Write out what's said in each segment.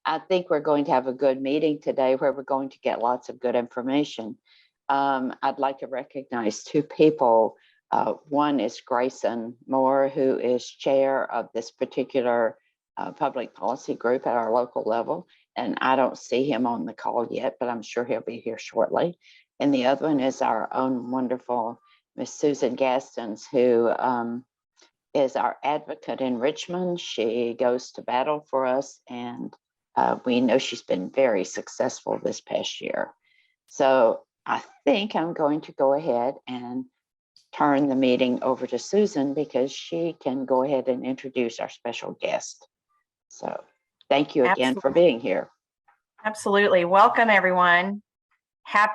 I think we're going to have a good meeting today where we're going to get lots of good information. I'd like to recognize two people. One is Grayson Moore, who is chair of this particular public policy group at our local level. And I don't see him on the call yet, but I'm sure he'll be here shortly. And the other one is our own wonderful Miss Susan Gastons, who is our advocate in Richmond. She goes to battle for us, and we know she's been very successful this past year. So I think I'm going to go ahead and turn the meeting over to Susan because she can go ahead and introduce our special guest. So thank you again for being here. Absolutely. Welcome, everyone.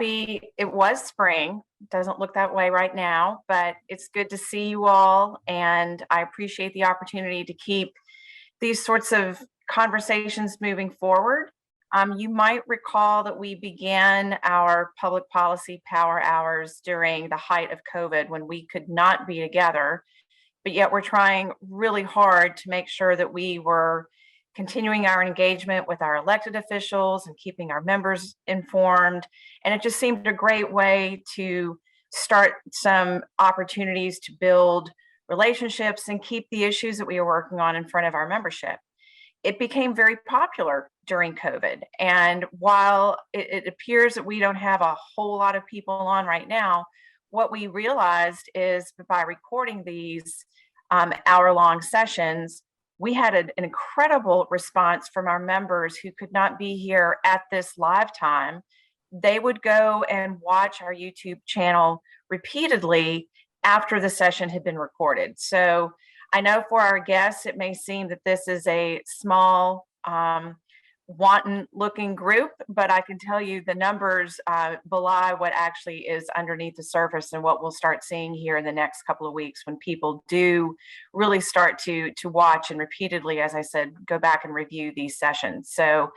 It was spring. It doesn't look that way right now, but it's good to see you all. And I appreciate the opportunity to keep these sorts of conversations moving forward. You might recall that we began our public policy power hours during the height of COVID when we could not be together, but yet we're trying really hard to make sure that we were continuing our engagement with our elected officials and keeping our members informed. And it just seemed a great way to start some opportunities to build relationships and keep the issues that we were working on in front of our membership. It became very popular during COVID. And while it appears that we don't have a whole lot of people on right now, what we realized is by recording these hour-long sessions, we had an incredible response from our members who could not be here at this live time. They would go and watch our YouTube channel repeatedly after the session had been recorded. So I know for our guests, it may seem that this is a small, wanton looking group, but I can tell you the numbers belie what actually is underneath the surface and what we'll start seeing here in the next couple of weeks when people do really start to watch and repeatedly, as I said, go back and review these sessions. So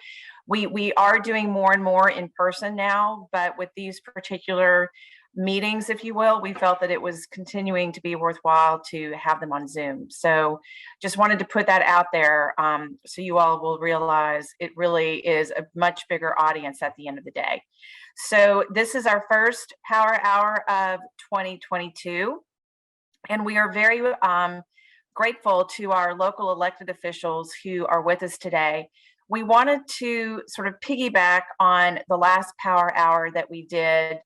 we are doing more and more in person now, but with these particular meetings, if you will, we felt that it was continuing to be worthwhile to have them on Zoom. So just wanted to put that out there so you all will realize it really is a much bigger audience at the end of the day. So this is our first Power Hour of 2022. And we are very grateful to our local elected officials who are with us today. We wanted to sort of piggyback on the last Power Hour that we did.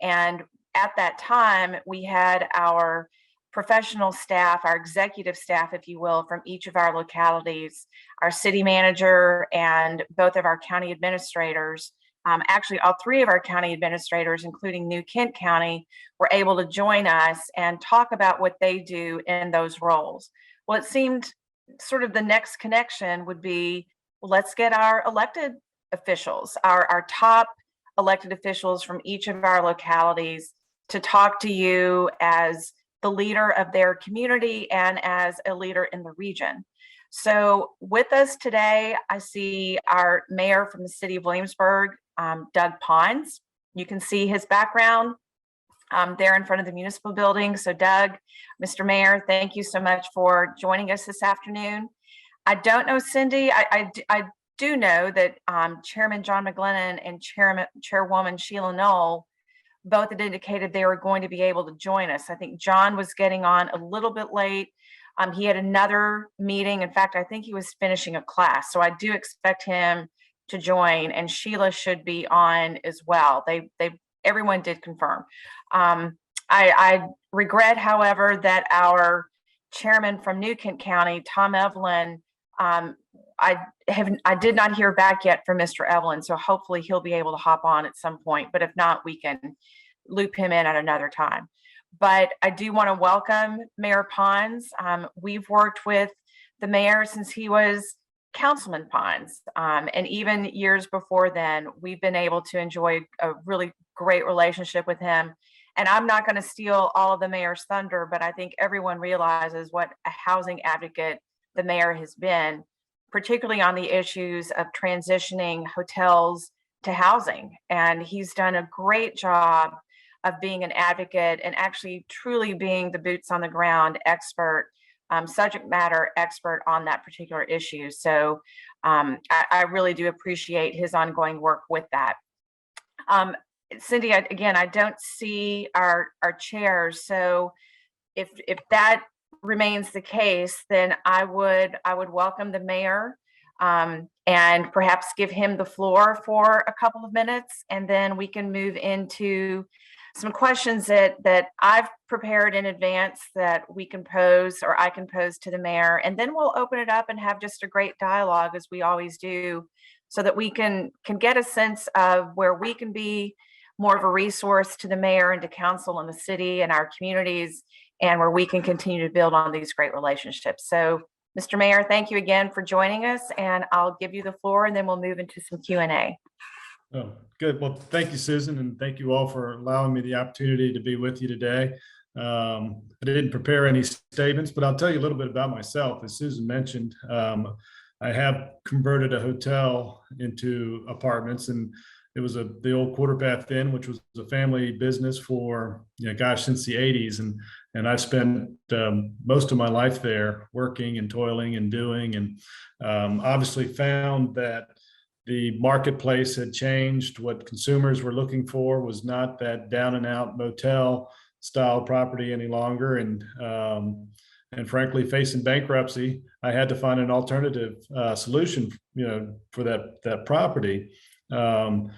And at that time, we had our professional staff, our executive staff, if you will, from each of our localities, our city manager and both of our county administrators. Actually, all three of our county administrators, including New Kent County, were able to join us and talk about what they do in those roles. Well, it seemed sort of the next connection would be, well, let's get our elected officials, our top elected officials from each of our localities to talk to you as the leader of their community and as a leader in the region. So with us today, I see our mayor from the city of Williamsburg, Doug Pons. You can see his background there in front of the municipal building. So Doug, Mr. Mayor, thank you so much for joining us this afternoon. I don't know, Cindy, I do know that Chairman John McGlennon and Chairwoman Sheila Knoll both had indicated they were going to be able to join us. I think John was getting on a little bit late. He had another meeting. In fact, I think he was finishing a class. So I do expect him to join, and Sheila should be on as well. Everyone did confirm. I regret, however, that our chairman from New Kent County, Tom Evelyn, I did not hear back yet from Mr. Evelyn, so hopefully he'll be able to hop on at some point, but if not, we can loop him in at another time. But I do want to welcome Mayor Pons. We've worked with the mayor since he was Councilman Pons, and even years before then, we've been able to enjoy a really great relationship with him. And I'm not going to steal all of the mayor's thunder, but I think everyone realizes what a housing advocate the mayor has been, particularly on the issues of transitioning hotels to housing. And he's done a great job of being an advocate and actually truly being the boots on the ground expert subject matter expert on that particular issue. So I really do appreciate his ongoing work with that. Cindy, again, I don't see our chairs. So if that remains the case, then I would welcome the mayor and perhaps give him the floor for a couple of minutes, and then we can move into some questions that I've prepared in advance that we can pose, or I can pose to the mayor, and then we'll open it up and have just a great dialogue as we always do, so that we can get a sense of where we can be more of a resource to the mayor and to council and the city and our communities, and where we can continue to build on these great relationships. So, Mr. Mayor, thank you again for joining us, and I'll give you the floor, and then we'll move into some Q&A. Oh, good. Well, thank you, Susan, and thank you all for allowing me the opportunity to be with you today. I didn't prepare any statements, but I'll tell you a little bit about myself. As Susan mentioned, I have converted a hotel into apartments, and it was the old Quarter Path Inn, which was a family business for, since the 80s. And I've spent most of my life there working and toiling and doing, and obviously found that the marketplace had changed. What consumers were looking for was not that down and out motel style property any longer. And frankly, facing bankruptcy, I had to find an alternative solution, for that property. I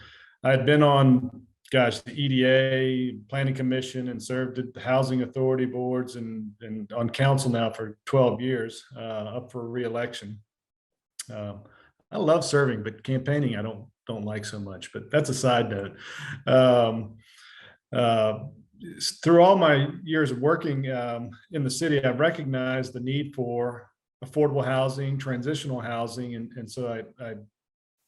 had been on, the EDA, Planning Commission, and served at the Housing Authority boards and on council now for 12 years, up for re-election. I love serving, but campaigning I don't like so much. But that's a side note. Through all my years of working in the city, I've recognized the need for affordable housing, transitional housing, and so I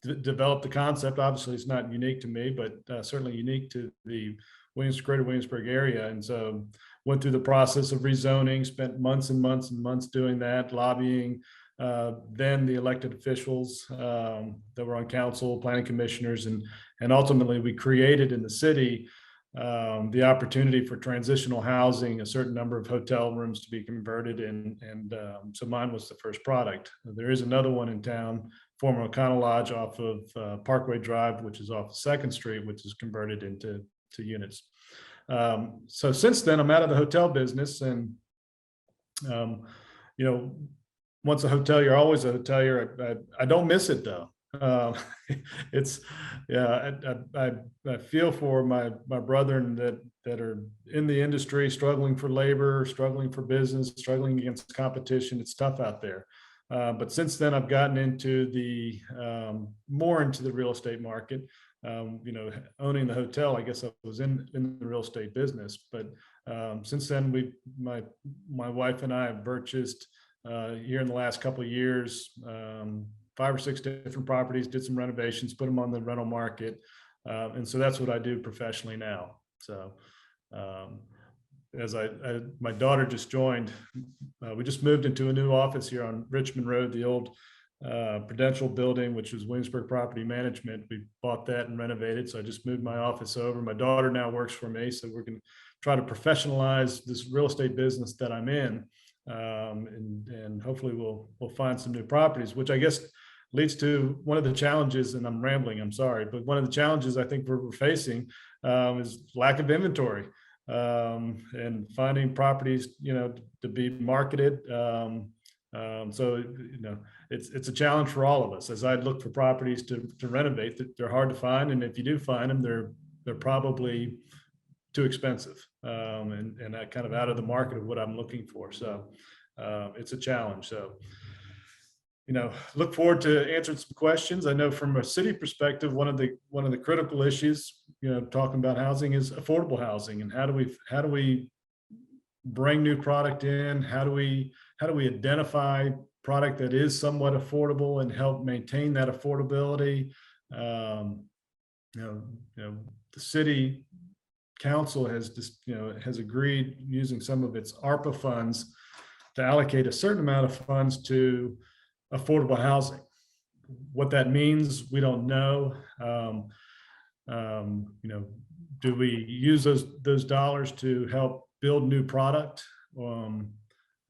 developed the concept. Obviously, it's not unique to me, but certainly unique to the Greater Williamsburg area. And so went through the process of rezoning, spent months and months and months doing that, lobbying. Then the elected officials that were on council, planning commissioners, and ultimately we created in the city the opportunity for transitional housing, a certain number of hotel rooms to be converted, and so mine was the first product. There is another one in town, former O'Connell Lodge off of Parkway Drive, which is off 2nd Street, which is converted into units. So since then, I'm out of the hotel business, and once a hotelier, always a hotelier. I don't miss it though. It's I feel for my brethren that are in the industry, struggling for labor, struggling for business, struggling against competition. It's tough out there. But since then, I've gotten into more into the real estate market. Owning the hotel, I guess I was in the real estate business. But since then, my wife and I have purchased here in the last couple of years 5 or 6 different properties, did some renovations, put them on the rental market, and so that's what I do professionally now. So as my daughter just joined, we just moved into a new office here on Richmond Road, the old Prudential building, which was Williamsburg Property Management. We bought that and renovated, so I just moved my office over. My daughter now works for me, so we're going to try to professionalize this real estate business that I'm in, and hopefully we'll find some new properties, which I guess leads to one of the challenges. And I'm rambling, I'm sorry, but one of the challenges I think we're facing is lack of inventory, and finding properties to be marketed. So it's a challenge for all of us. As I look for properties to renovate, they're hard to find, and if you do find them, they're probably too expensive, and kind of out of the market of what I'm looking for. So it's a challenge. So look forward to answering some questions. I know from a city perspective, one of the critical issues, talking about housing, is affordable housing, and how do we bring new product in? How do we identify product that is somewhat affordable and help maintain that affordability? The city council has agreed, using some of its ARPA funds, to allocate a certain amount of funds to affordable housing. What that means, we don't know. Do we use those dollars to help build new product?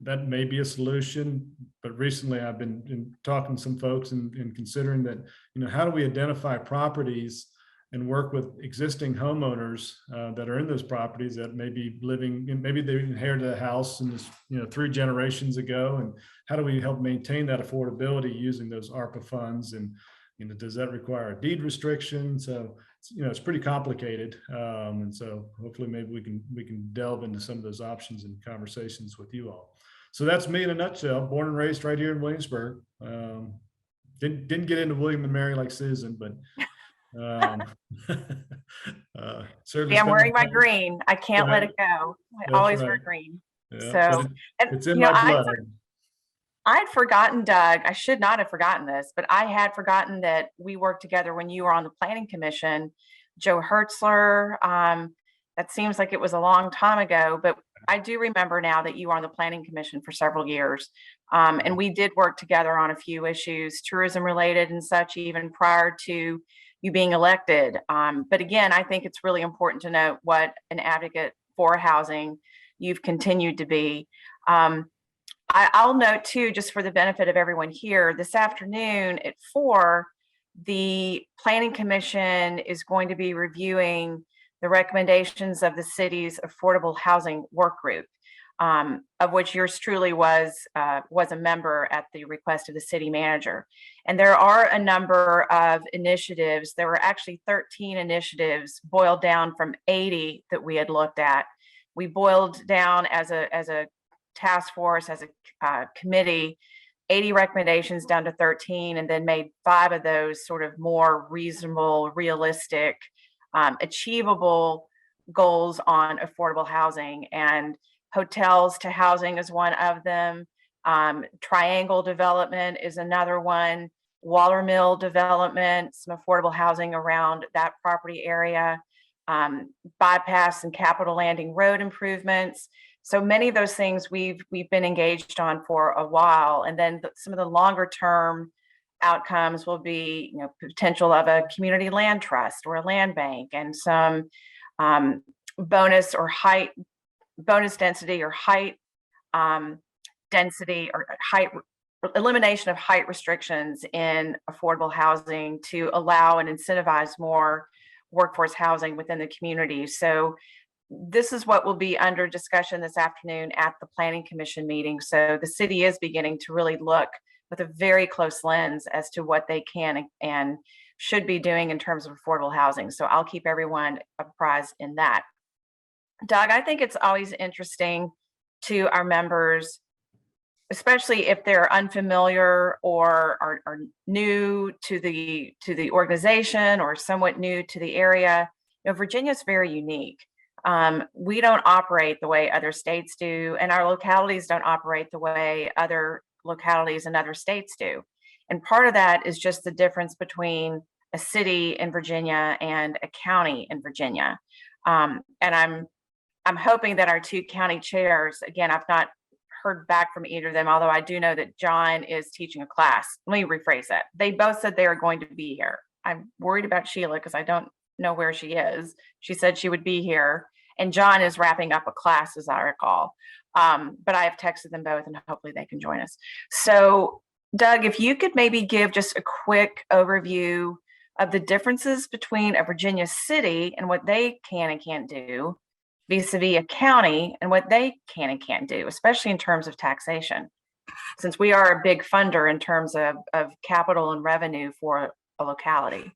that may be a solution. But recently I've been talking to some folks and considering that, how do we identify properties and work with existing homeowners that are in those properties that may be living, maybe they inherited a house and 3 generations ago, and how do we help maintain that affordability using those ARPA funds? And does that require a deed restriction? So it's pretty complicated, and so hopefully maybe we can delve into some of those options and conversations with you all. So that's me in a nutshell. Born and raised right here in Williamsburg. Didn't get into William and Mary like Susan, but certainly. Yeah, I'm wearing my green. I can't let it go. I always wear green. Yeah, so it's in my blood. I'd forgotten, Doug, I should not have forgotten this, but I had forgotten that we worked together when you were on the Planning Commission. Joe Hertzler, that seems like it was a long time ago, but I do remember now that you were on the Planning Commission for several years. And we did work together on a few issues, tourism related and such, even prior to you being elected. But again, I think it's really important to note what an advocate for housing you've continued to be. I'll note too, just for the benefit of everyone here, this afternoon at 4, the Planning Commission is going to be reviewing the recommendations of the city's affordable housing work group, of which yours truly was a member at the request of the city manager. And there are a number of initiatives. There were actually 13 initiatives boiled down from 80 that we had looked at. We boiled down as a task force, as a committee, 80 recommendations down to 13, and then made 5 of those sort of more reasonable, realistic, achievable goals on affordable housing. And hotels to housing is one of them. Triangle development is another one. Waller Mill development, some affordable housing around that property area. Bypass and Capitol Landing road improvements. So many of those things we've been engaged on for a while. And then some of the longer term outcomes will be, potential of a community land trust or a land bank, and some bonus density or height density or height elimination of height restrictions in affordable housing to allow and incentivize more workforce housing within the community. So this is what will be under discussion this afternoon at the Planning Commission meeting. So the city is beginning to really look with a very close lens as to what they can and should be doing in terms of affordable housing. So I'll keep everyone apprised in that. Doug, I think it's always interesting to our members, especially if they're unfamiliar or are new to the organization or somewhat new to the area. Virginia is very unique. We don't operate the way other states do, and our localities don't operate the way other localities in other states do. And part of that is just the difference between a city in Virginia and a county in Virginia. And I'm hoping that our 2 county chairs, again, I've not heard back from either of them, although I do know that John is teaching a class. Let me rephrase that. They both said they are going to be here. I'm worried about Sheila because I don't know where she is. She said she would be here, and John is wrapping up a class, as I recall. But I have texted them both, and hopefully they can join us. So Doug, if you could maybe give just a quick overview of the differences between a Virginia city and what they can and can't do vis-a-vis a county and what they can and can't do, especially in terms of taxation, since we are a big funder in terms of capital and revenue for a locality.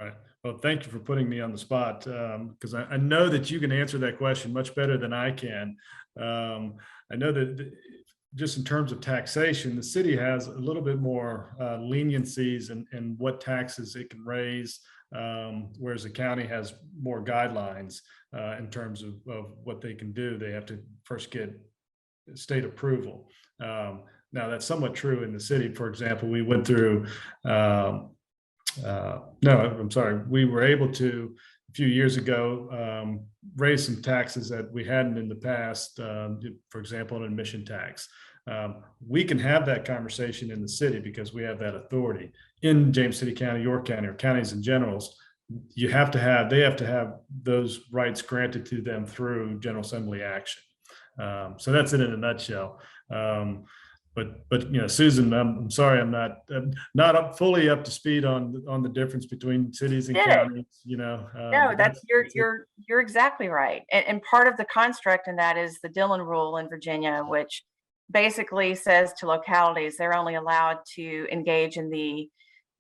Right. Well, thank you for putting me on the spot, because I know that you can answer that question much better than I can. I know that just in terms of taxation, the city has a little bit more leniencies in what taxes it can raise, whereas the county has more guidelines in terms of what they can do. They have to first get state approval. Now, that's somewhat true in the city. For example, we went through we were able to, a few years ago, raise some taxes that we hadn't in the past, for example, an admission tax. We can have that conversation in the city because we have that authority. In James City County, York County, or counties in general, they have to have those rights granted to them through General Assembly action. So that's it in a nutshell. But Susan, I'm sorry, I'm not fully up to speed on the difference between cities and Did it. counties. No, But you're exactly right. And part of the construct in that is the Dillon rule in Virginia, which basically says to localities they're only allowed to engage in the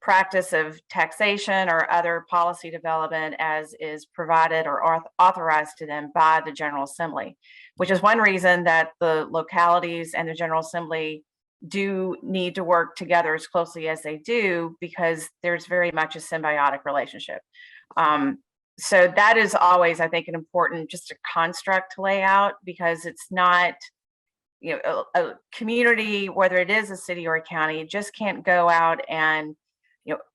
practice of taxation or other policy development as is provided or authorized to them by the General Assembly, which is one reason that the localities and the General Assembly do need to work together as closely as they do, because there's very much a symbiotic relationship. So that is always, I think, an important just a construct to lay out, because it's not, a community, whether it is a city or a county, just can't go out and,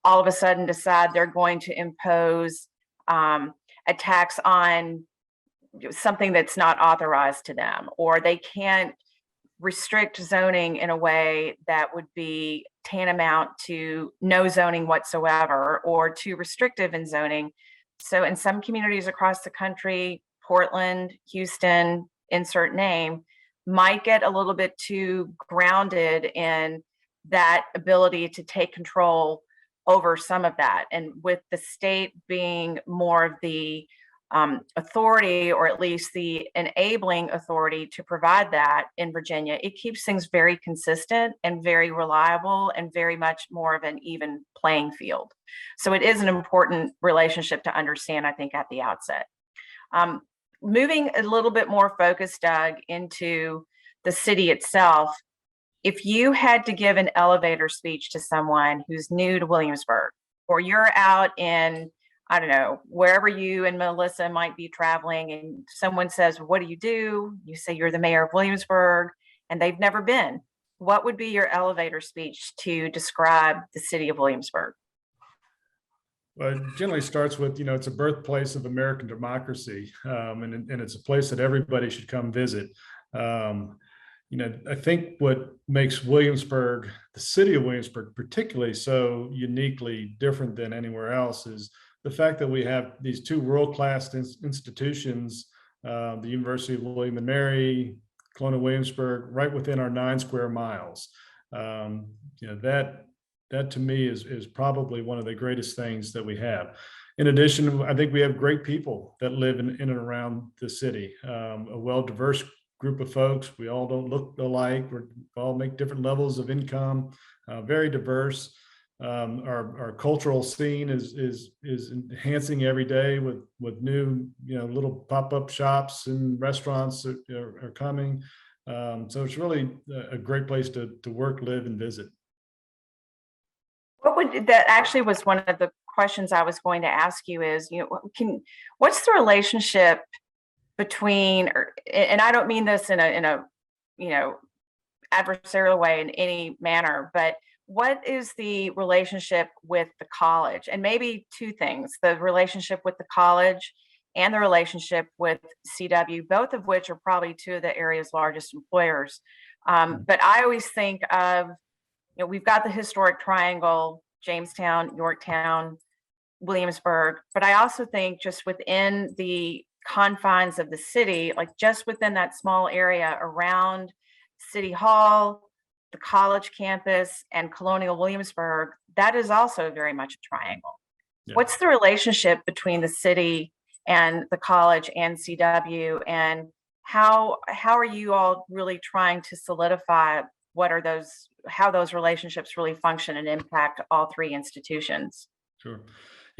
all of a sudden decide they're going to impose a tax on something that's not authorized to them, or they can't restrict zoning in a way that would be tantamount to no zoning whatsoever or too restrictive in zoning. So in some communities across the country, Portland, Houston, insert name, might get a little bit too grounded in that ability to take control over some of that. And with the state being more of the authority, or at least the enabling authority to provide that in Virginia, it keeps things very consistent and very reliable and very much more of an even playing field. So it is an important relationship to understand, I think, at the outset. Moving a little bit more focused, Doug, into the city itself, if you had to give an elevator speech to someone who's new to Williamsburg, or you're out in, I don't know, wherever you and Melissa might be traveling, and someone says, "What do?" You say you're the mayor of Williamsburg, and they've never been. What would be your elevator speech to describe the city of Williamsburg? Well, it generally starts with, it's a birthplace of American democracy, and it's a place that everybody should come visit. I think what makes Williamsburg, the city of Williamsburg, particularly so uniquely different than anywhere else is the fact that we have these two world-class institutions, the University of William and Mary, Colonial Williamsburg, right within our 9 square miles. That to me is probably one of the greatest things that we have. In addition, I think we have great people that live in and around the city, a well-diverse group of folks. We all don't look alike. We all make different levels of income, very diverse. Our cultural scene is enhancing every day with new, little pop-up shops and restaurants that are coming. So it's really a great place to work, live, and visit. That actually was one of the questions I was going to ask you is, what's the relationship between, and I don't mean this in a adversarial way in any manner, but what is the relationship with the college? And maybe two things: the relationship with the college and the relationship with CW, both of which are probably two of the area's largest employers. But I always think of, we've got the historic triangle: Jamestown, Yorktown, Williamsburg. But I also think just within the confines of the city, like just within that small area around City Hall, the college campus, and Colonial Williamsburg, that is also very much a triangle. Yeah. What's the relationship between the city and the college and CW, and how are you all really trying to solidify how those relationships really function and impact all three institutions? Sure.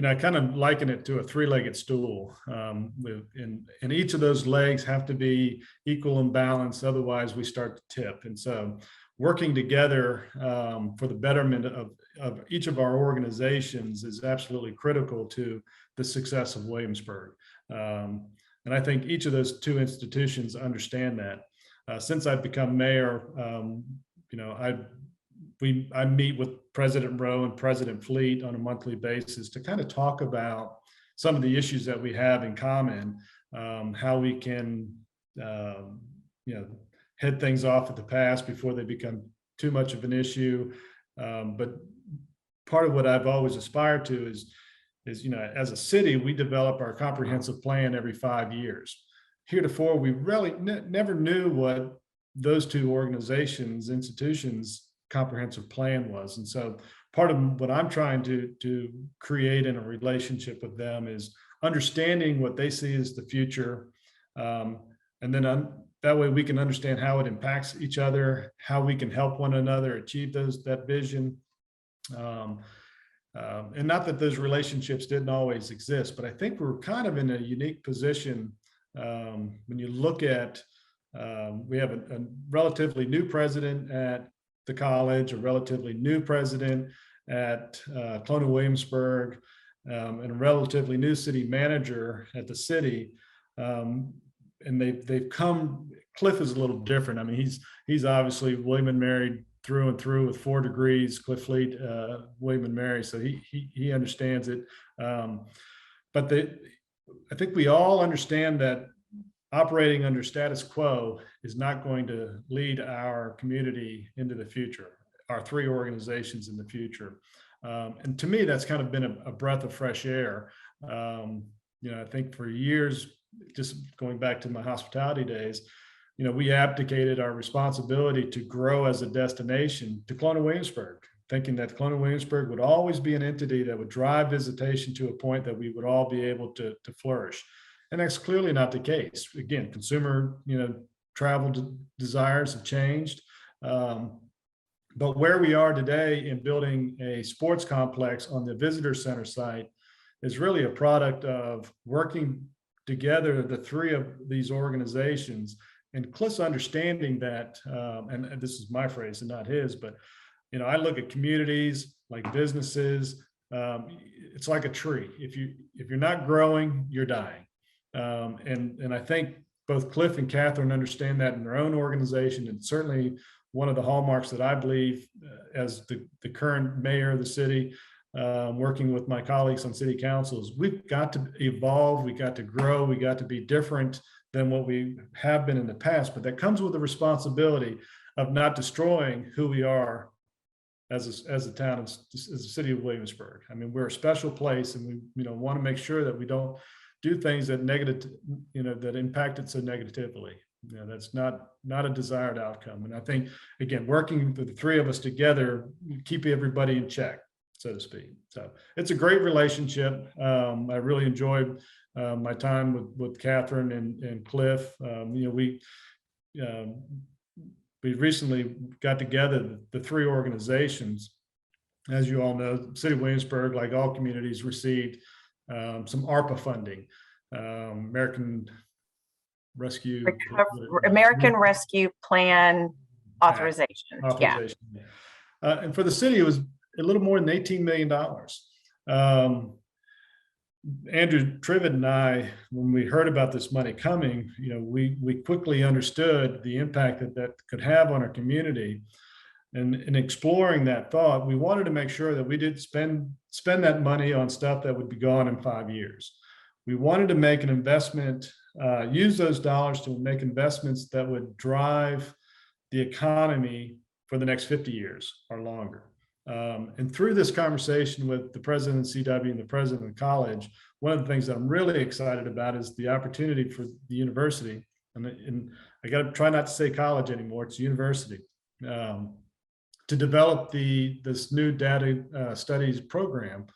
I kind of liken it to a 3-legged stool. And each of those legs have to be equal and balanced, otherwise we start to tip. And so working together for the betterment of each of our organizations is absolutely critical to the success of Williamsburg. And I think each of those two institutions understand that. Since I've become mayor, I meet with President Rowe and President Fleet on a monthly basis to kind of talk about some of the issues that we have in common, how we can, head things off at the pass before they become too much of an issue. But part of what I've always aspired to is, as a city, we develop our comprehensive plan every 5 years. Heretofore, we really never knew what those two organizations, institutions, comprehensive plan was. And so part of what I'm trying to create in a relationship with them is understanding what they see as the future. And then that way we can understand how it impacts each other, how we can help one another achieve that vision. And not that those relationships didn't always exist, but I think we're kind of in a unique position when you look at, we have a relatively new president at the college, a relatively new president at Greater Williamsburg, and a relatively new city manager at the city. And they've come, Cliff is a little different. I mean, he's obviously William and Mary through and through with 4 degrees, Cliff Fleet, William and Mary, so he understands it. But I think we all understand that operating under status quo is not going to lead our community into the future, our 3 organizations in the future. And to me, that's kind of been a breath of fresh air. I think for years, just going back to my hospitality days, we abdicated our responsibility to grow as a destination to Greater Williamsburg, thinking that Greater Williamsburg would always be an entity that would drive visitation to a point that we would all be able to flourish. And that's clearly not the case. Again, consumer, travel desires have changed. But where we are today in building a sports complex on the visitor center site is really a product of working together, the 3 of these organizations, and Cliff's understanding that, and this is my phrase and not his, but I look at communities like businesses. It's like a tree. If you're not growing, you're dying. And I think both Cliff and Catherine understand that in their own organization, and certainly one of the hallmarks that I believe as the current mayor of the city, working with my colleagues on city councils, we've got to evolve, we got to grow, we got to be different than what we have been in the past. But that comes with the responsibility of not destroying who we are as a town, as the city of Williamsburg. I mean, we're a special place, and we want to make sure that we don't do things that that impact it so negatively. That's not a desired outcome. And I think, again, working the 3 of us together, keep everybody in check, so to speak. So it's a great relationship. I really enjoyed my time with Catherine and Cliff. We recently got together, the 3 organizations. As you all know, the city of Williamsburg, like all communities, received some ARPA funding, American Rescue Plan authorization. Yeah. And for the city, it was a little more than $18 million. Andrew Trivet and I, when we heard about this money coming, we quickly understood the impact that could have on our community. And in exploring that thought, we wanted to make sure that we did spend that money on stuff that would be gone in 5 years. We wanted to make an investment, use those dollars to make investments that would drive the economy for the next 50 years or longer. And through this conversation with the president of CW and the president of the college, one of the things that I'm really excited about is the opportunity for the university, and I got to try not to say college anymore, it's university, to develop this new data studies program.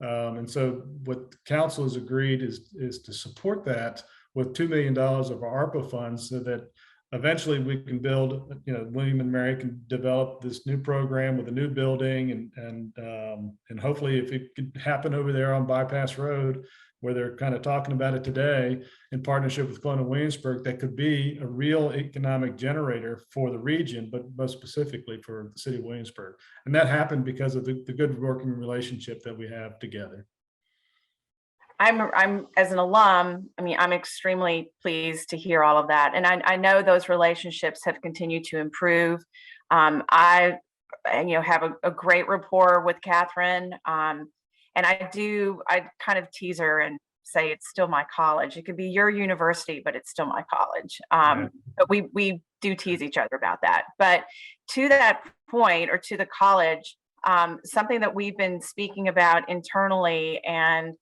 And so what the council has agreed is to support that with $2 million of our ARPA funds, so that eventually we can build, William and Mary can develop this new program with a new building, and hopefully, if it could happen over there on Bypass Road, where they're kind of talking about it today, in partnership with Greater Williamsburg, that could be a real economic generator for the region, but most specifically for the city of Williamsburg. And that happened because of the good working relationship that we have together. I'm as an alum, I'm extremely pleased to hear all of that. And I know those relationships have continued to improve. I have a great rapport with Catherine. And I kind of tease her and say it's still my college. It could be your university, but it's still my college. But we do tease each other about that. But to that point, or to the college, something that we've been speaking about internally and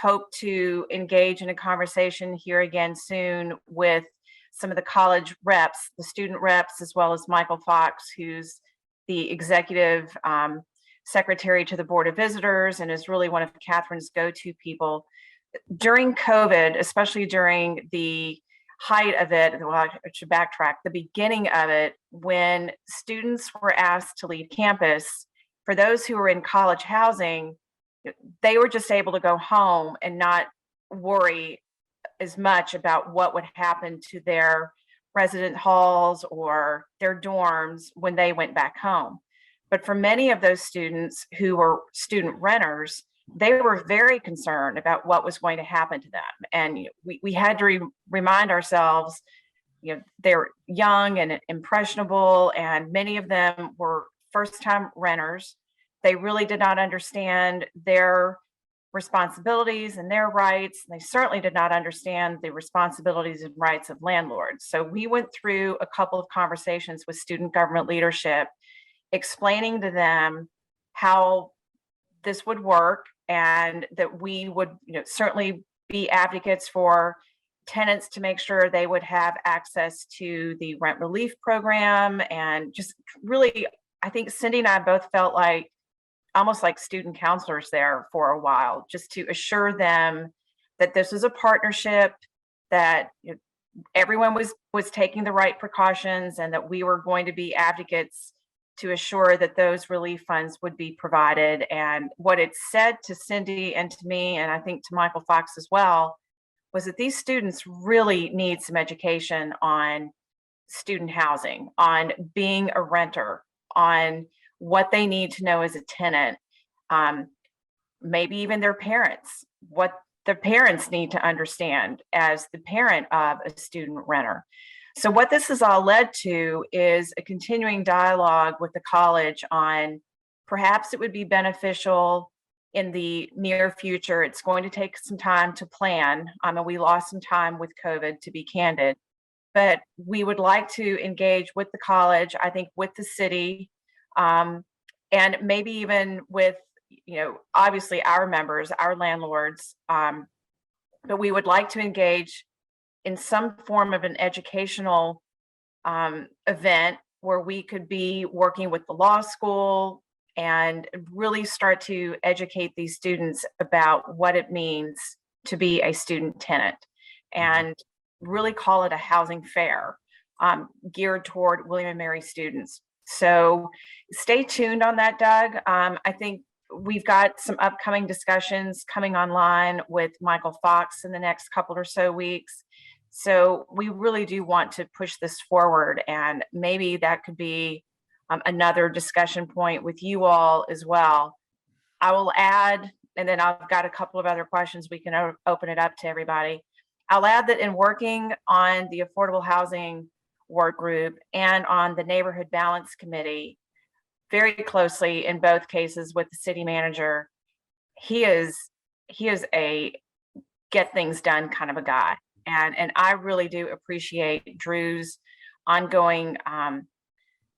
hope to engage in a conversation here again soon with some of the college reps, the student reps, as well as Michael Fox, who's the executive secretary to the Board of Visitors and is really one of Catherine's go-to people. During COVID, especially during the height of it, well, I should backtrack, the beginning of it, when students were asked to leave campus, for those who were in college housing, they were just able to go home and not worry as much about what would happen to their resident halls or their dorms when they went back home. But for many of those students who were student renters, they were very concerned about what was going to happen to them. And we had to remind ourselves, they're young and impressionable, and many of them were first-time renters. They really did not understand their responsibilities and their rights. And they certainly did not understand the responsibilities and rights of landlords. So we went through a couple of conversations with student government leadership, explaining to them how this would work, and that we would certainly be advocates for tenants to make sure they would have access to the rent relief program. And just really, I think Cindy and I both felt like almost like student counselors there for a while, just to assure them that this was a partnership, that everyone was taking the right precautions, and that we were going to be advocates to assure that those relief funds would be provided. And what it said to Cindy and to me, and I think to Michael Fox as well, was that these students really need some education on student housing, on being a renter, on what they need to know as a tenant, maybe even their parents, what the parents need to understand as the parent of a student renter. So what this has all led to is a continuing dialogue with the college on perhaps it would be beneficial in the near future. It's going to take some time to plan. And we lost some time with COVID, to be candid, but we would like to engage with the college, I think with the city, and maybe even with, obviously our members, our landlords, but we would like to engage in some form of an educational event where we could be working with the law school and really start to educate these students about what it means to be a student tenant, and really call it a housing fair geared toward William and Mary students. So stay tuned on that, Doug. I think we've got some upcoming discussions coming online with Michael Fox in the next couple or so weeks. So we really do want to push this forward, and maybe that could be another discussion point with you all as well. I will add, and then I've got a couple of other questions we can open it up to everybody. I'll add that in working on the affordable housing work group and on the neighborhood balance committee, very closely in both cases with the city manager, he is a get things done kind of a guy. And I really do appreciate Drew's ongoing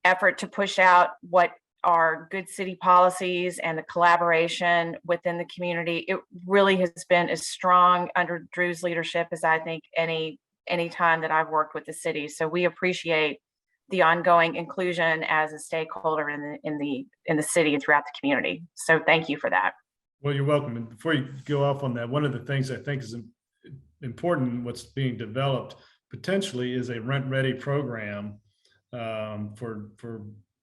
effort to push out what are good city policies and the collaboration within the community. It really has been as strong under Drew's leadership as I think any time that I've worked with the city. So we appreciate the ongoing inclusion as a stakeholder in the city and throughout the community. So thank you for that. Well, you're welcome. And before you go off on that, one of the things I think is important, what's being developed potentially, is a rent-ready program for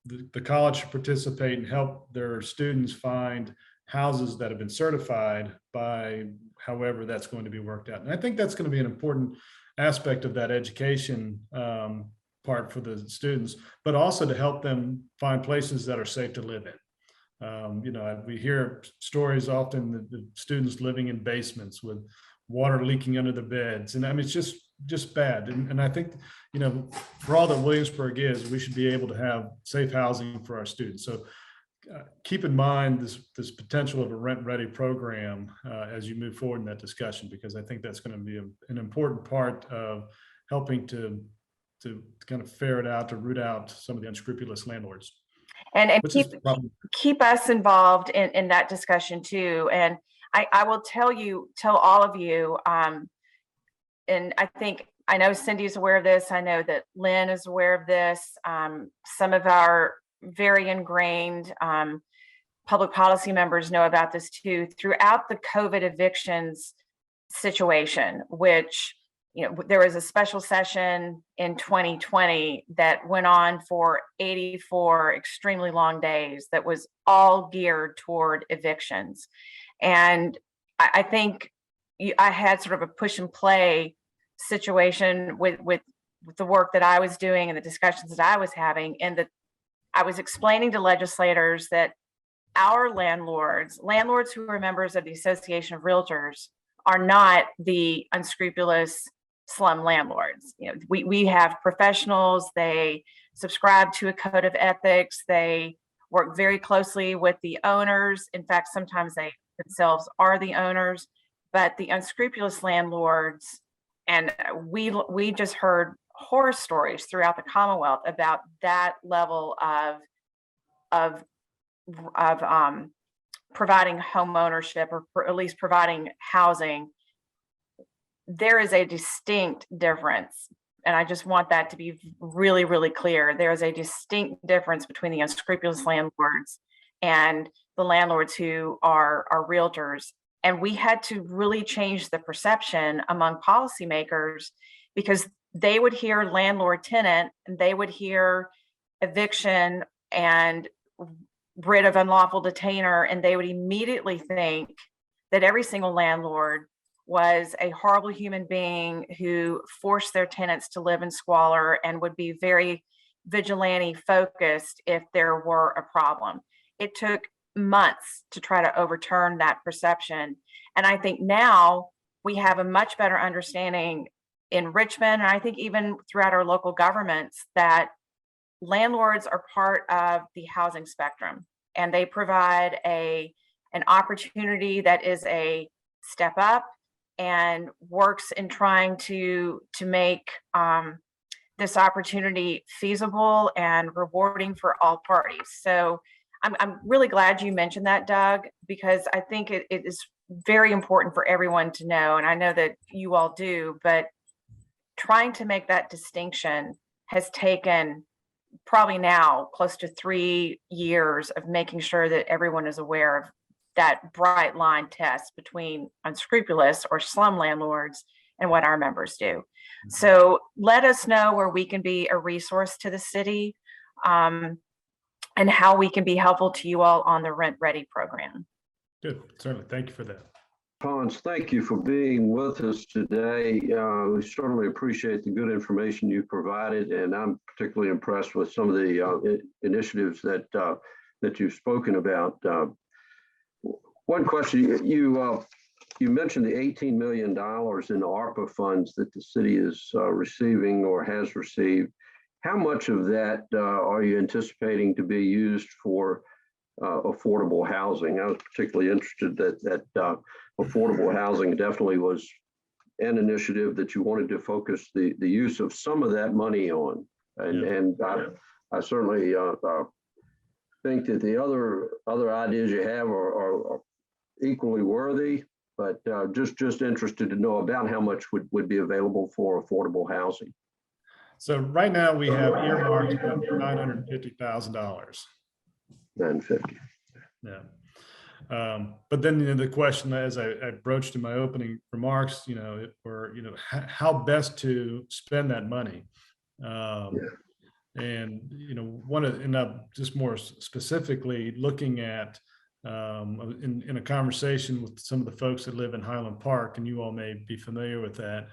the college to participate and help their students find houses that have been certified by however that's going to be worked out. And I think that's going to be an important aspect of that education part for the students, but also to help them find places that are safe to live in. We hear stories often that the students living in basements with water leaking under the beds. And I mean, it's just bad. And I think, for all that Williamsburg is, we should be able to have safe housing for our students. So keep in mind this potential of a rent-ready program as you move forward in that discussion, because I think that's going to be an important part of helping to kind of ferret out, to root out some of the unscrupulous landlords. And keep us involved in that discussion too. And I will tell all of you, and I think I know Cindy's aware of this. I know that Lynn is aware of this. Some of our very ingrained public policy members know about this too. Throughout the COVID evictions situation, which, there was a special session in 2020 that went on for 84 extremely long days that was all geared toward evictions. And I think I had sort of a push and play situation with the work that I was doing and the discussions that I was having, and that I was explaining to legislators that our landlords who are members of the Association of Realtors, are not the unscrupulous slum landlords. We have professionals. They subscribe to a code of ethics. They work very closely with the owners. In fact, sometimes they themselves are the owners, but the unscrupulous landlords, and we just heard horror stories throughout the Commonwealth about that level of providing home ownership, or at least providing housing. There is a distinct difference, and I just want that to be really, really clear. There is a distinct difference between the unscrupulous landlords and the landlords who are realtors. And we had to really change the perception among policymakers, because they would hear landlord tenant and they would hear eviction and writ of unlawful detainer, and they would immediately think that every single landlord was a horrible human being who forced their tenants to live in squalor and would be very vigilante focused if there were a problem. It took months to try to overturn that perception. And I think now we have a much better understanding in Richmond, and I think even throughout our local governments, that landlords are part of the housing spectrum, and they provide an opportunity that is a step up and works in trying to make this opportunity feasible and rewarding for all parties. So I'm really glad you mentioned that, Doug, because I think it is very important for everyone to know, and I know that you all do, but trying to make that distinction has taken probably now close to 3 years of making sure that everyone is aware of that bright line test between unscrupulous or slum landlords and what our members do. So let us know where we can be a resource to the city, and how we can be helpful to you all on the Rent Ready program. Good, certainly. Thank you for that. Pons, thank you for being with us today. We certainly appreciate the good information you provided, and I'm particularly impressed with some of the initiatives that you've spoken about. One question, you mentioned the $18 million in ARPA funds that the city is receiving or has received. How much of that are you anticipating to be used for affordable housing? I was particularly interested that affordable housing definitely was an initiative that you wanted to focus the use of some of that money on. And I certainly think that the other ideas you have are equally worthy, but just interested to know about how much would be available for affordable housing. So right now we have earmarked about $950,000. $950,000. Yeah. But then the question, as I broached in my opening remarks, how best to spend that money. And just more specifically looking at in a conversation with some of the folks that live in Highland Park, and you all may be familiar with that.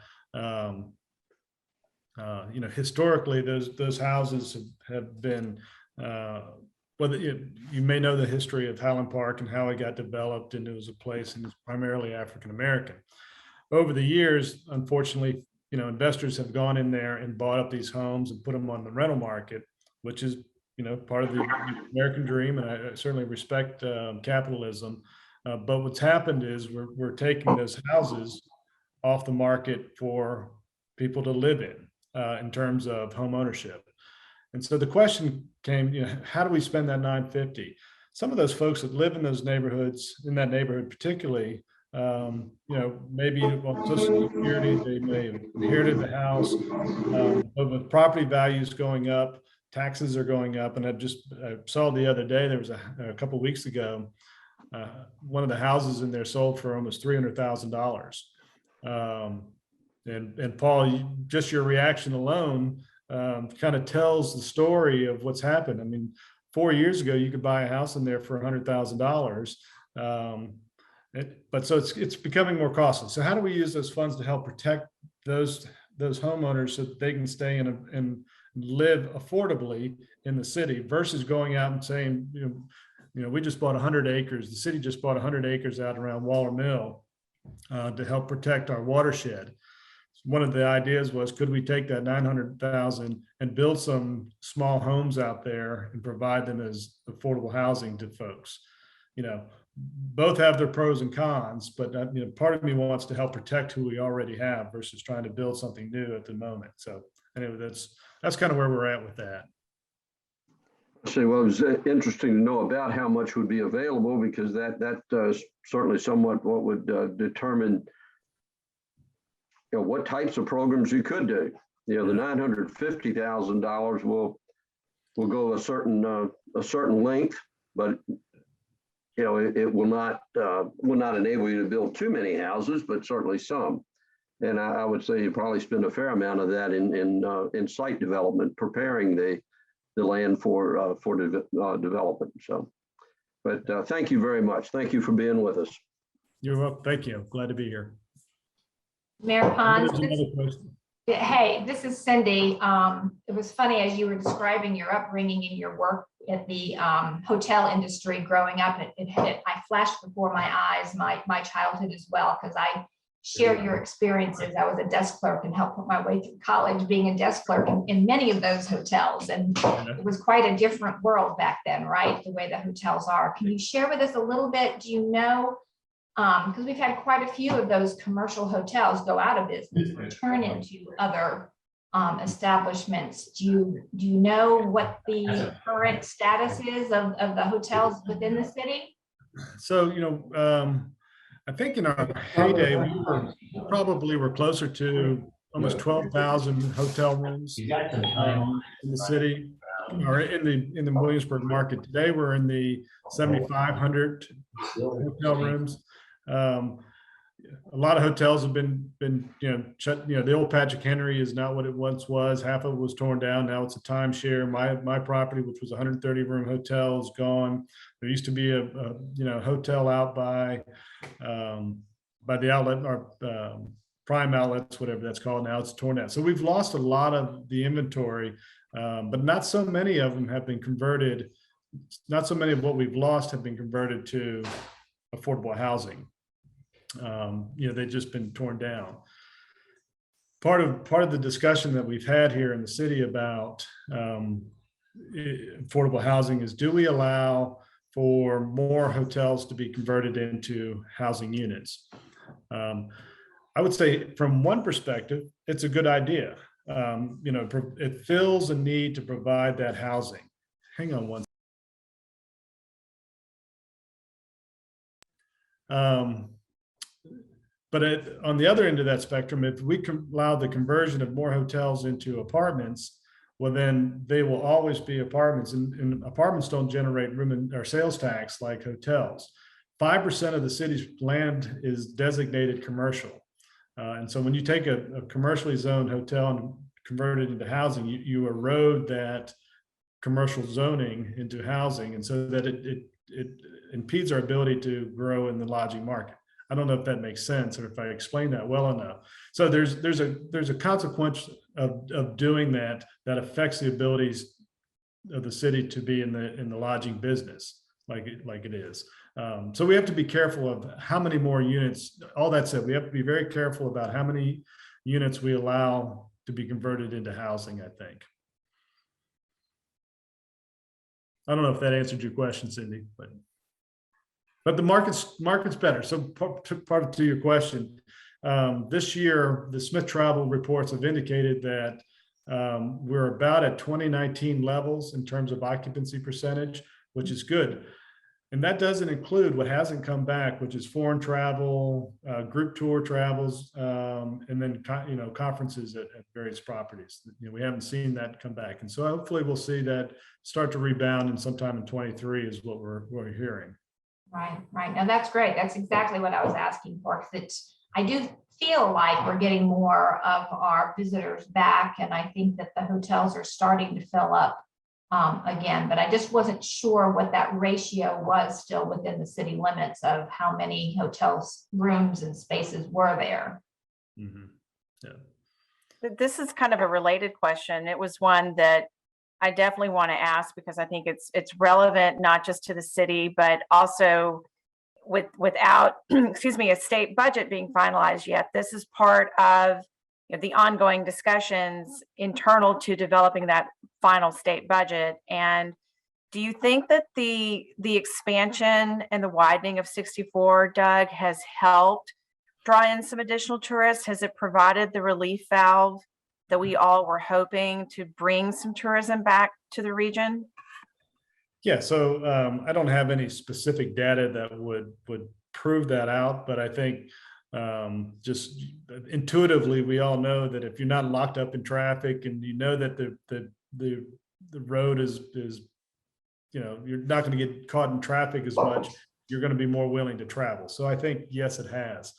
Historically, those houses have been, you may know the history of Highland Park and how it got developed, and it was a place and it's primarily African American. Over the years, unfortunately, investors have gone in there and bought up these homes and put them on the rental market, which is part of the American dream, and I certainly respect capitalism. But what's happened is we're taking those houses off the market for people to live in terms of home ownership. And so the question came, how do we spend that $950,000? Some of those folks that live in those neighborhoods, in that neighborhood particularly, maybe on Social Security, they may have inherited the house, but with property values going up, taxes are going up. And I saw the other day, there was a couple of weeks ago, one of the houses in there sold for almost $300,000. And Paul, just your reaction alone kind of tells the story of what's happened. I mean, 4 years ago, you could buy a house in there for $100,000. But so it's becoming more costly. So how do we use those funds to help protect those homeowners so that they can stay and live affordably in the city versus going out and saying, we just bought 100 acres. The city just bought 100 acres out around Waller Mill to help protect our watershed. One of the ideas was, could we take that 900,000 and build some small homes out there and provide them as affordable housing to folks? Both have their pros and cons, but part of me wants to help protect who we already have versus trying to build something new at the moment. So anyway, that's kind of where we're at with that. See, well, it was interesting to know about how much would be available, because that certainly somewhat what would determine what types of programs you could do. The $950,000 will go a certain length, but it will not enable you to build too many houses, but certainly some. And I would say you probably spend a fair amount of that in site development, preparing the land for development. So, but thank you very much. Thank you for being with us. You're welcome. Thank you. Glad to be here. Mayor Pons, Yeah. hey, this is Cindy. It was funny as you were describing your upbringing and your work at the hotel industry growing up. I flashed before my eyes my childhood as well, because I shared your experiences. I was a desk clerk and helped put my way through college being a desk clerk in many of those hotels. And it was quite a different world back then, right? The way the hotels are. Can you share with us a little bit? Do you know, because we've had quite a few of those commercial hotels go out of business or turn into other establishments. Do you know what the current status is of the hotels within the city? So, I think in our heyday, we were closer to almost 12,000 hotel rooms in the city, or in the Williamsburg market. Today, we're in the 7,500 hotel rooms. A lot of hotels have been shut. The old Patrick Henry is not what it once was. Half of it was torn down. Now it's a timeshare. My property, which was a 130-room hotel, is gone. There used to be a hotel out by the outlet, or Prime Outlets, whatever that's called. Now it's torn down. So we've lost a lot of the inventory, but not so many of them have been converted. Not so many of what we've lost have been converted to affordable housing. They've just been torn down. Part of the discussion that we've had here in the city about affordable housing is, do we allow for more hotels to be converted into housing units? I would say from one perspective, it's a good idea. It fills a need to provide that housing. Hang on one second. But on the other end of that spectrum, if we can allow the conversion of more hotels into apartments, well, then they will always be apartments, and apartments don't generate room or sales tax like hotels. 5% of the city's land is designated commercial. And so when you take a commercially zoned hotel and convert it into housing, you erode that commercial zoning into housing, and so that it impedes our ability to grow in the lodging market. I don't know if that makes sense or if I explained that well enough. So there's a consequence of doing that affects the abilities of the city to be in the lodging business like it is. So we have to be careful of how many more units. All that said, we have to be very careful about how many units we allow to be converted into housing, I think. I don't know if that answered your question, Cindy, but the market's better. So part to your question, this year, the Smith Travel reports have indicated that we're about at 2019 levels in terms of occupancy percentage, which is good. And that doesn't include what hasn't come back, which is foreign travel, group tour travels, and then conferences at various properties. We haven't seen that come back, and so hopefully we'll see that start to rebound, and sometime in 23 is what we're hearing. Right, right. Now that's great. That's exactly what I was asking for. Because I do feel like we're getting more of our visitors back, and I think that the hotels are starting to fill up again. But I just wasn't sure what that ratio was still within the city limits of how many hotels, rooms, and spaces were there. Mm-hmm. Yeah. This is kind of a related question. It was one that I definitely want to ask because I think it's relevant not just to the city, but also without excuse me, a state budget being finalized yet. This is part of the ongoing discussions internal to developing that final state budget. And do you think that the expansion and the widening of 64, Doug, has helped draw in some additional tourists? Has it provided the relief valve that we all were hoping to bring some tourism back to the region? Yeah, so I don't have any specific data that would prove that out, but I think just intuitively, we all know that if you're not locked up in traffic, and you know that the road is you're not going to get caught in traffic as much, you're going to be more willing to travel. So I think yes, it has.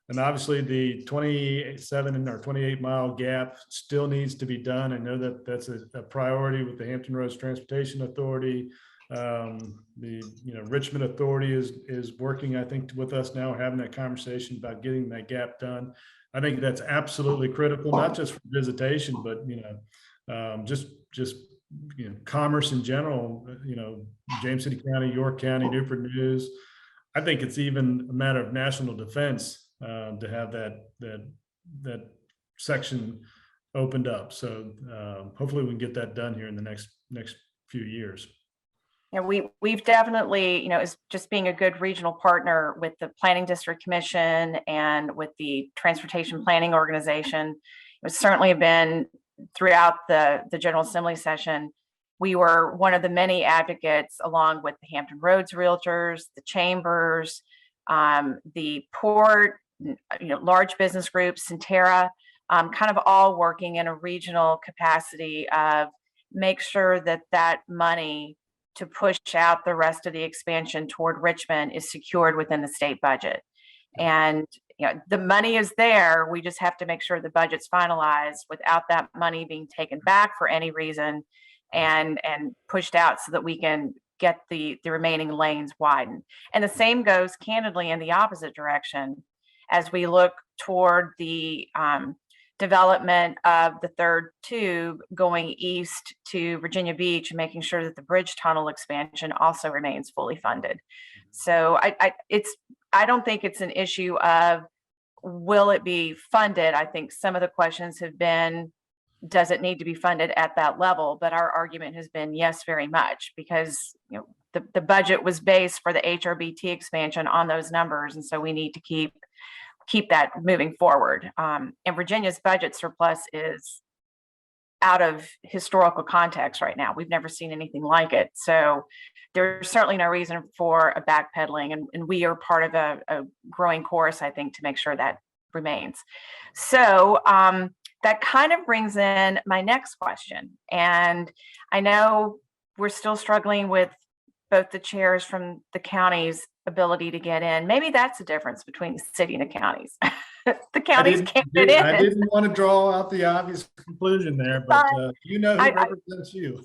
And obviously the 27 or 28-mile gap still needs to be done. I know that that's a priority with the Hampton Roads Transportation Authority. The Richmond Authority is working, I think, with us now, having that conversation about getting that gap done. I think that's absolutely critical, not just for visitation, but just commerce in general. James City County, York County, Newport News. I think it's even a matter of national defense to have that section opened up. So hopefully we can get that done here in the next few years. And we've definitely, as just being a good regional partner with the Planning District Commission and with the Transportation Planning Organization, it's certainly been throughout the General Assembly session. We were one of the many advocates, along with the Hampton Roads Realtors, the chambers, the port, large business groups, Centera, kind of all working in a regional capacity of make sure that money to push out the rest of the expansion toward Richmond is secured within the state budget. And the money is there. We just have to make sure the budget's finalized without that money being taken back for any reason and pushed out so that we can get the remaining lanes widened. And the same goes candidly in the opposite direction as we look toward the development of the third tube going east to Virginia Beach, and making sure that the bridge tunnel expansion also remains fully funded. So I don't think it's an issue of will it be funded. I think some of the questions have been, does it need to be funded at that level? But our argument has been yes, very much, because the budget was based for the HRBT expansion on those numbers, and so we need to keep that moving forward. And Virginia's budget surplus is out of historical context right now. We've never seen anything like it. So there's certainly no reason for a backpedaling, and we are part of a growing chorus, I think, to make sure that remains. So that kind of brings in my next question. And I know we're still struggling with both the chairs from the county's ability to get in. Maybe that's the difference between the city and the counties. The counties can't get in. I didn't want to draw out the obvious conclusion there, but who represents you.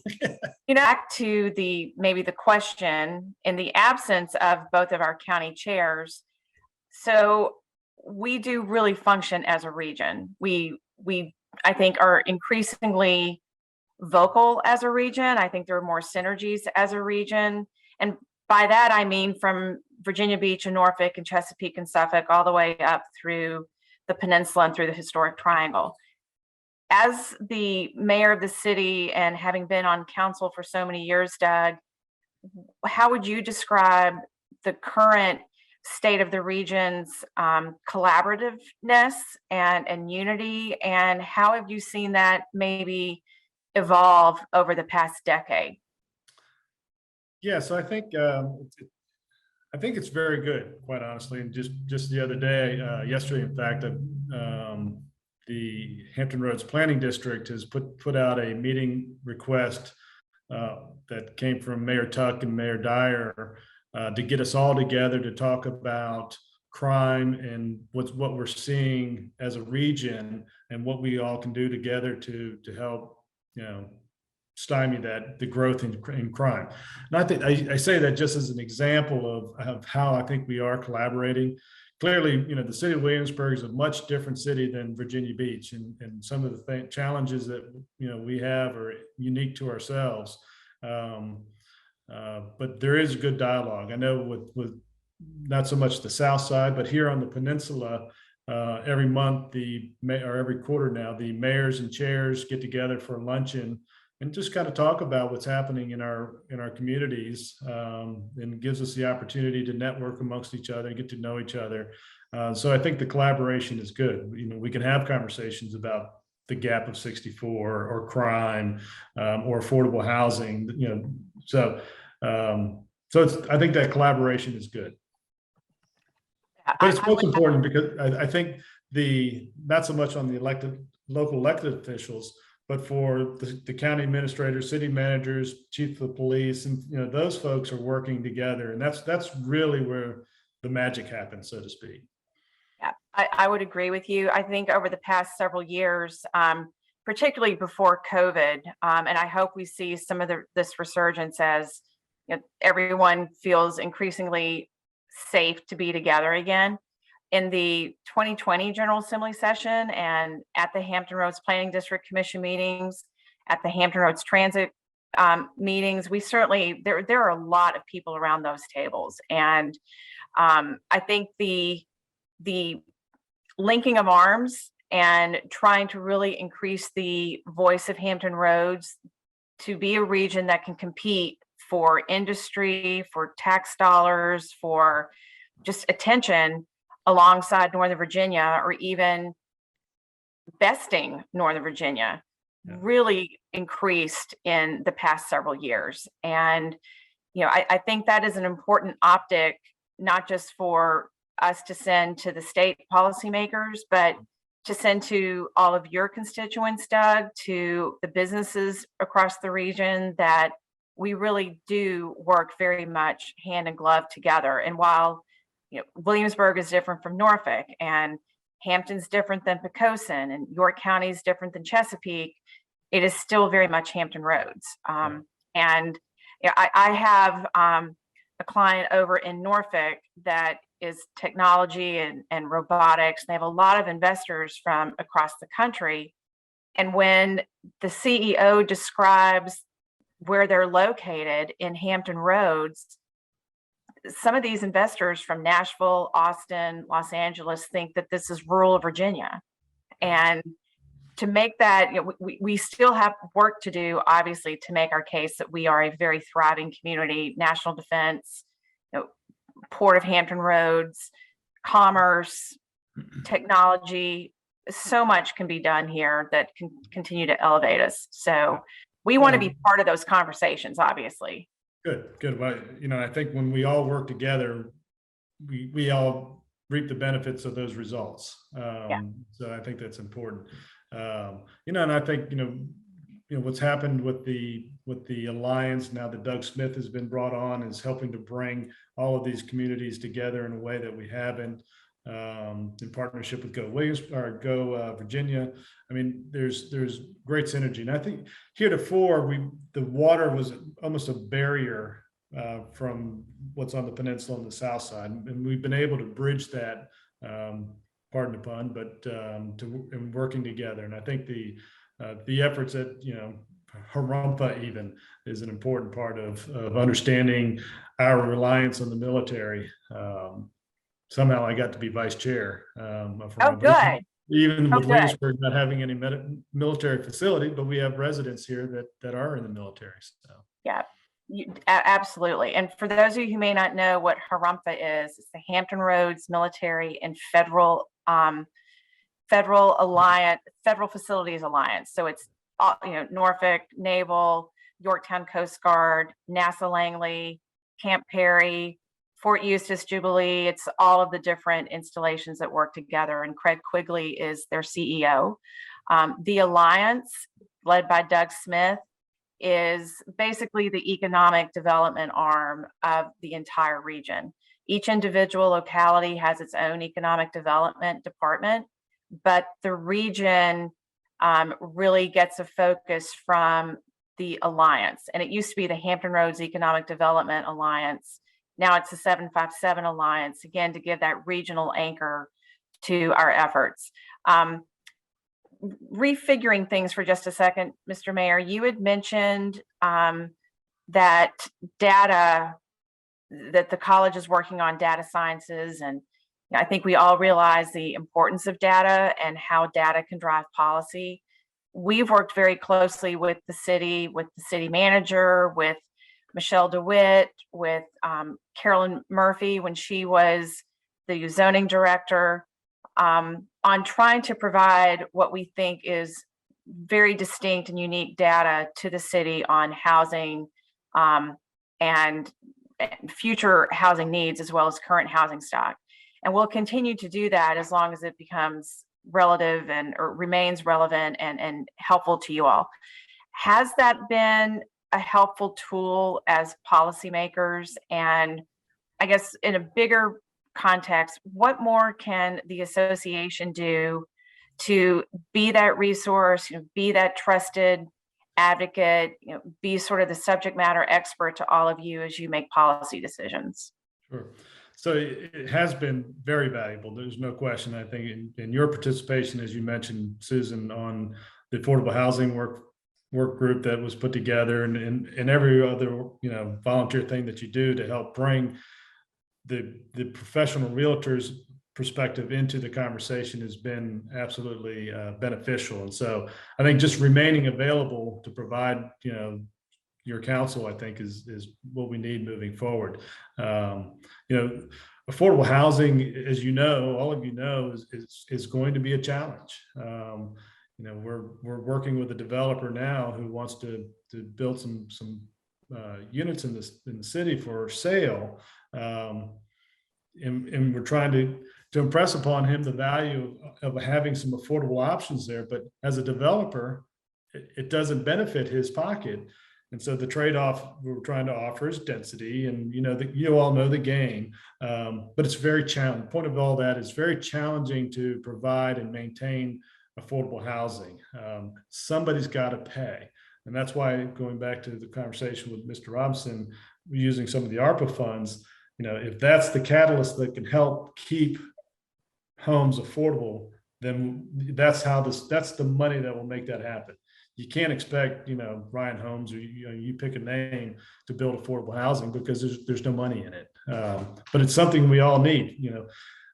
Back to maybe the question in the absence of both of our county chairs. So we do really function as a region. We I think are increasingly vocal as a region. I think there are more synergies as a region. And by that, I mean from Virginia Beach and Norfolk and Chesapeake and Suffolk, all the way up through the peninsula and through the historic triangle. As the mayor of the city and having been on council for so many years, Doug, how would you describe the current state of the region's collaborativeness and unity? And how have you seen that maybe evolve over the past decade? Yeah, so I think I think it's very good, quite honestly. And just the other day, yesterday, in fact, the Hampton Roads Planning District has put out a meeting request that came from Mayor Tuck and Mayor Dyer to get us all together to talk about crime and what we're seeing as a region and what we all can do together to help, stymie the growth in crime. And I think I say that just as an example of how I think we are collaborating. Clearly, the city of Williamsburg is a much different city than Virginia Beach, and some of the challenges that we have are unique to ourselves. But there is good dialogue. I know with not so much the south side, but here on the peninsula, every month or every quarter now, the mayors and chairs get together for a luncheon and just kind of talk about what's happening in our communities, and gives us the opportunity to network amongst each other and get to know each other. So I think the collaboration is good. We can have conversations about the gap of 64 or crime, or affordable housing. So I think that collaboration is good. But it's most important because I think not so much on the local elected officials, but for the county administrators, city managers, chief of police, and those folks are working together, and that's really where the magic happens, so to speak. Yeah, I would agree with you. I think over the past several years, particularly before COVID, and I hope we see some of this resurgence as everyone feels increasingly safe to be together again. In the 2020 General Assembly session and at the Hampton Roads Planning District Commission meetings, at the Hampton Roads Transit meetings, we certainly, there are a lot of people around those tables. And I think the linking of arms and trying to really increase the voice of Hampton Roads to be a region that can compete for industry, for tax dollars, for just attention alongside Northern Virginia, or even besting Northern Virginia, really increased in the past several years. And, I think that is an important optic, not just for us to send to the state policymakers, but to send to all of your constituents, Doug, to the businesses across the region, that we really do work very much hand in glove together. And while Williamsburg is different from Norfolk, and Hampton's different than Poquoson, and York County is different than Chesapeake, it is still very much Hampton Roads. And I have a client over in Norfolk that is technology and robotics. They have a lot of investors from across the country. And when the CEO describes where they're located in Hampton Roads, some of these investors from Nashville, Austin, Los Angeles think that this is rural Virginia. And to make that, we still have work to do, obviously, to make our case that we are a very thriving community, national defense, Port of Hampton Roads, commerce, technology. So much can be done here that can continue to elevate us. So we want to be part of those conversations, obviously. Good. Well, I think when we all work together, we all reap the benefits of those results. So I think that's important. And I think, what's happened with the alliance now that Doug Smith has been brought on is helping to bring all of these communities together in a way that we haven't, in partnership with Go Virginia. I mean, there's great synergy. And I think heretofore, the water was almost a barrier from what's on the peninsula on the south side. And we've been able to bridge that, pardon the pun, but and working together. And I think the efforts at, Harumpa even is an important part of understanding our reliance on the military. Somehow I got to be vice chair. Of Harumpa. Good. Even with Williamsburg not having any military facility, but we have residents here that are in the military. So. Yeah. Absolutely. And for those of you who may not know what Harumpa is, it's the Hampton Roads Military and Federal Facilities Alliance. So it's Norfolk Naval, Yorktown Coast Guard, NASA Langley, Camp Perry, Fort Eustis, Jubilee, it's all of the different installations that work together, and Craig Quigley is their CEO. The Alliance, led by Doug Smith, is basically the economic development arm of the entire region. Each individual locality has its own economic development department, but the region really gets a focus from the Alliance. And it used to be the Hampton Roads Economic Development Alliance. Now it's the 757 Alliance, again, to give that regional anchor to our efforts. Refiguring things for just a second, Mr. Mayor, you had mentioned that data, that the college is working on data sciences, and I think we all realize the importance of data and how data can drive policy. We've worked very closely with the city manager, with Michelle DeWitt, with Carolyn Murphy when she was the zoning director, on trying to provide what we think is very distinct and unique data to the city on housing and future housing needs, as well as current housing stock. And we'll continue to do that as long as it becomes relative or remains relevant and helpful to you all. Has that been a helpful tool as policymakers? And I guess in a bigger context, what more can the association do to be that resource, be that trusted advocate, be sort of the subject matter expert to all of you as you make policy decisions? Sure. So it has been very valuable. There's no question. I think in your participation, as you mentioned, Susan, on the affordable housing work group that was put together, and every other volunteer thing that you do to help bring the professional realtors' perspective into the conversation has been absolutely beneficial. And so I think just remaining available to provide your counsel, I think, is what we need moving forward. Affordable housing, as all of you know, is going to be a challenge. We're working with a developer now who wants to build some units in the city for sale, and we're trying to impress upon him the value of having some affordable options there. But as a developer, it doesn't benefit his pocket. And so the trade-off we're trying to offer is density, and you all know the game, but it's very challenging. The point of all that is very challenging to provide and maintain affordable housing. Somebody's got to pay, and that's why, going back to the conversation with Mr. Robinson, using some of the ARPA funds, if that's the catalyst that can help keep homes affordable, then that's the money that will make that happen. You can't expect, Ryan Homes or you pick a name to build affordable housing, because there's no money in it. But it's something we all need.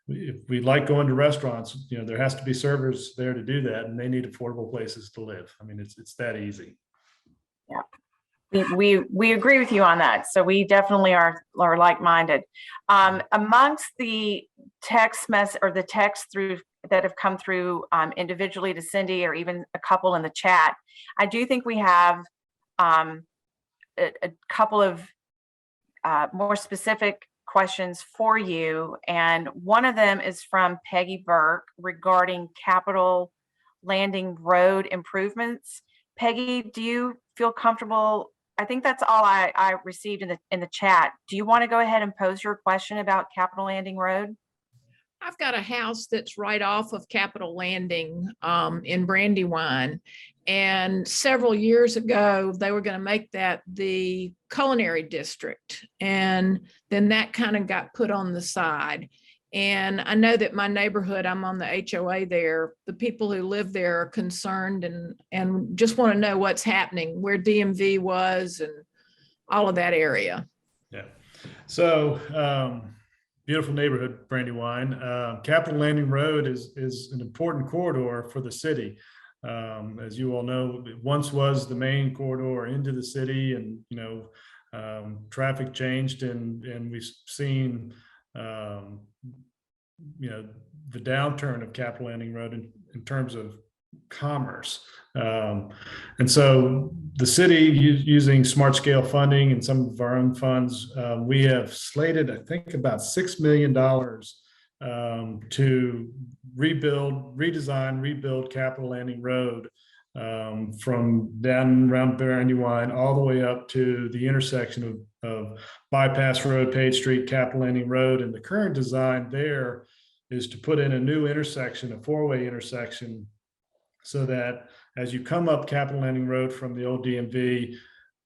If we like going to restaurants, there has to be servers there to do that, and they need affordable places to live. I mean, it's that easy. Yeah, we agree with you on that. So we definitely are like-minded. Amongst the text that have come through individually to Cindy, or even a couple in the chat, I do think we have a couple of more specific questions for you. And one of them is from Peggy Burke regarding Capitol Landing Road improvements. Peggy, do you feel comfortable? I think that's all I received in the chat. Do you want to go ahead and pose your question about Capitol Landing Road? I've got a house that's right off of Capitol Landing in Brandywine. And several years ago, they were going to make that the culinary district. And then that kind of got put on the side. And I know that my neighborhood, I'm on the HOA there, the people who live there are concerned and just want to know what's happening, where DMV was and all of that area. Yeah. So, beautiful neighborhood, Brandywine. Capitol Landing Road is an important corridor for the city. As you all know, it once was the main corridor into the city, and traffic changed, and we've seen the downturn of Capitol Landing Road in terms of commerce. And so the city, using smart scale funding and some of our own funds, we have slated, I think, about $6 million to rebuild Capitol Landing Road from down around Brandywine all the way up to the intersection of Bypass Road, Page Street, Capitol Landing Road. And the current design there is to put in a new intersection, a four-way intersection, so that as you come up Capitol Landing Road from the old DMV,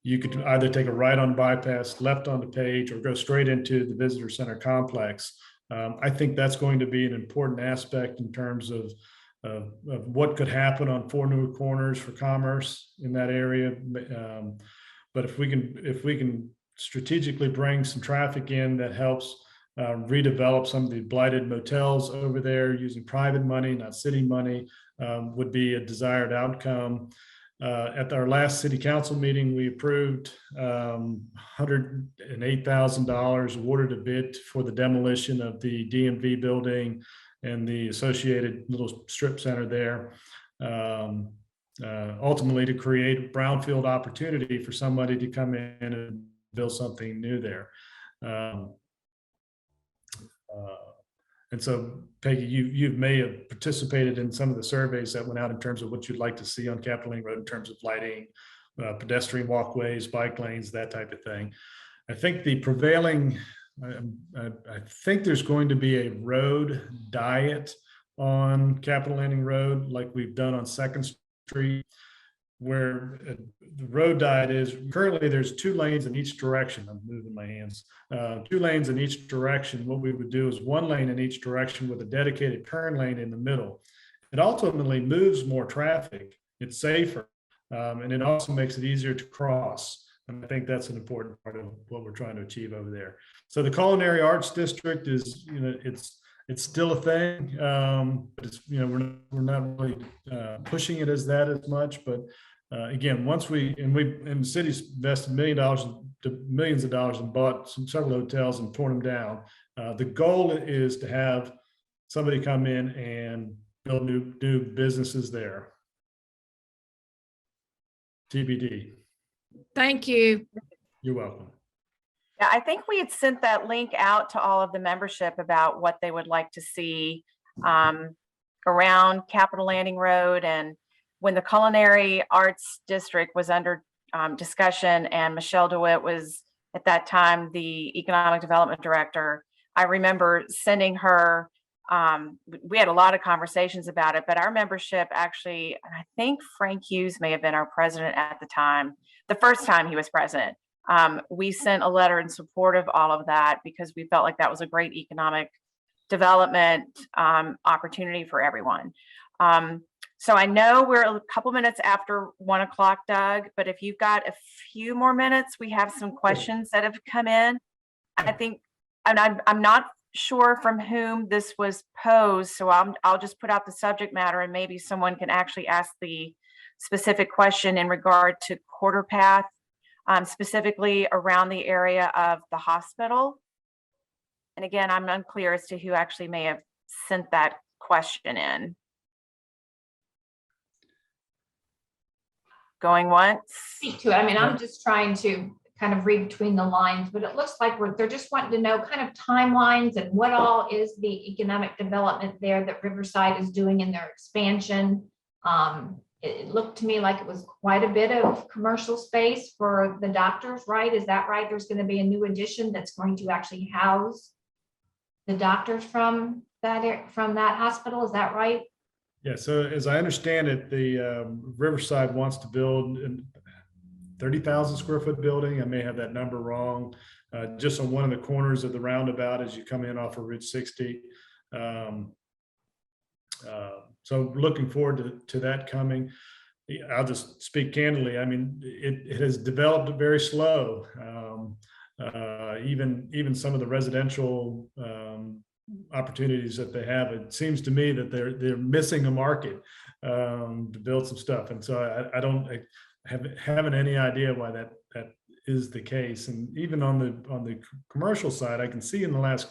you could either take a right on Bypass, left on the Page, or go straight into the Visitor Center complex. I think that's going to be an important aspect in terms of what could happen on 4 new corners for commerce in that area. But if we can strategically bring some traffic in that helps redevelop some of the blighted motels over there using private money, not city money, would be a desired outcome. At our last city council meeting, we approved $108,000, awarded a bid for the demolition of the DMV building and the associated little strip center there, ultimately to create a brownfield opportunity for somebody to come in and build something new there. And so, Peggy, you may have participated in some of the surveys that went out in terms of what you'd like to see on Capitol Landing Road in terms of lighting, pedestrian walkways, bike lanes, that type of thing. I think the prevailing, I think there's going to be a road diet on Capitol Landing Road, like we've done on 2nd Street, where the road diet is currently there's 2 lanes in each direction. I'm moving my hands. 2 lanes in each direction. What we would do is 1 lane in each direction with a dedicated turn lane in the middle. It ultimately moves more traffic. It's safer, and it also makes it easier to cross. And I think that's an important part of what we're trying to achieve over there. So the Culinary Arts District is, it's still a thing, but it's, we're not really pushing it as that as much. But again, once the city's invested millions of dollars and bought several hotels and torn them down. The goal is to have somebody come in and build new businesses there. TBD. Thank you. You're welcome. Yeah, I think we had sent that link out to all of the membership about what they would like to see around Capitol Landing Road. And when the Culinary Arts District was under discussion and Michelle DeWitt was at that time the Economic Development Director, I remember sending her, we had a lot of conversations about it, but our membership actually, I think Frank Hughes may have been our president at the time, the first time he was president. We sent a letter in support of all of that because we felt like that was a great economic development opportunity for everyone. So I know we're a couple minutes after 1 o'clock, Doug, but if you've got a few more minutes, we have some questions that have come in. I think, and I'm not sure from whom this was posed, so I'll just put out the subject matter and maybe someone can actually ask the specific question in regard to Quarter Path, specifically around the area of the hospital. And again, I'm unclear as to who actually may have sent that question in. Going once? Speak to it. I mean, I'm just trying to kind of read between the lines, but it looks like they're just wanting to know kind of timelines and what all is the economic development there that Riverside is doing in their expansion. It looked to me like it was quite a bit of commercial space for the doctors, right? Is that right? There's going to be a new addition that's going to actually house the doctors from that hospital. Is that right? Yeah, so as I understand it, the Riverside wants to build a 30,000 square foot building. I may have that number wrong, just on one of the corners of the roundabout as you come in off of Route 60. So looking forward to that coming. I'll just speak candidly. I mean, it has developed very slow. Even some of the residential opportunities that they have, it seems to me that they're missing a market to build some stuff. And so I haven't any idea why that is the case. And even on the commercial side, I can see in the last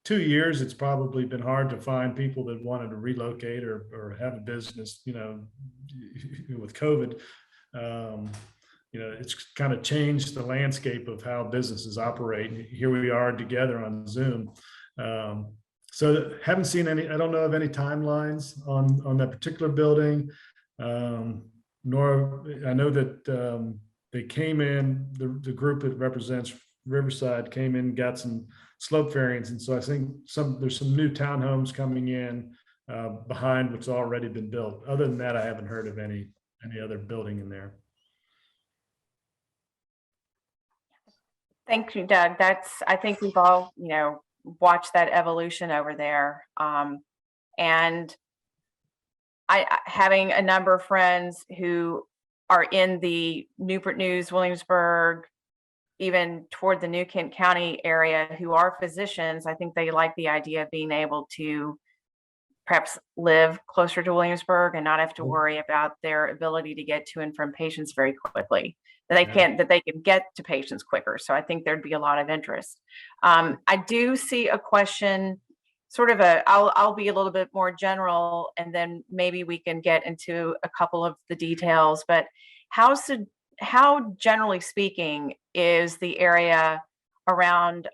2 years, it's probably been hard to find people that wanted to relocate or have a business, with COVID. It's kind of changed the landscape of how businesses operate. And here we are together on Zoom. So haven't seen any, I don't know of any timelines on that particular building. Nor I know that they came in, the group that represents Riverside came in, got some slope variants. And so I think there's some new townhomes coming in behind what's already been built. Other than that, I haven't heard of any other building in there. Thank you, Doug. I think we've all, watched that evolution over there. And having a number of friends who are in the Newport News, Williamsburg, even toward the New Kent County area who are physicians, I think they like the idea of being able to perhaps live closer to Williamsburg and not have to worry about their ability to get to and from patients very quickly. That they can get to patients quicker. So I think there'd be a lot of interest. I do see a question, sort of I'll be a little bit more general, and then maybe we can get into a couple of the details. But how generally speaking is the area around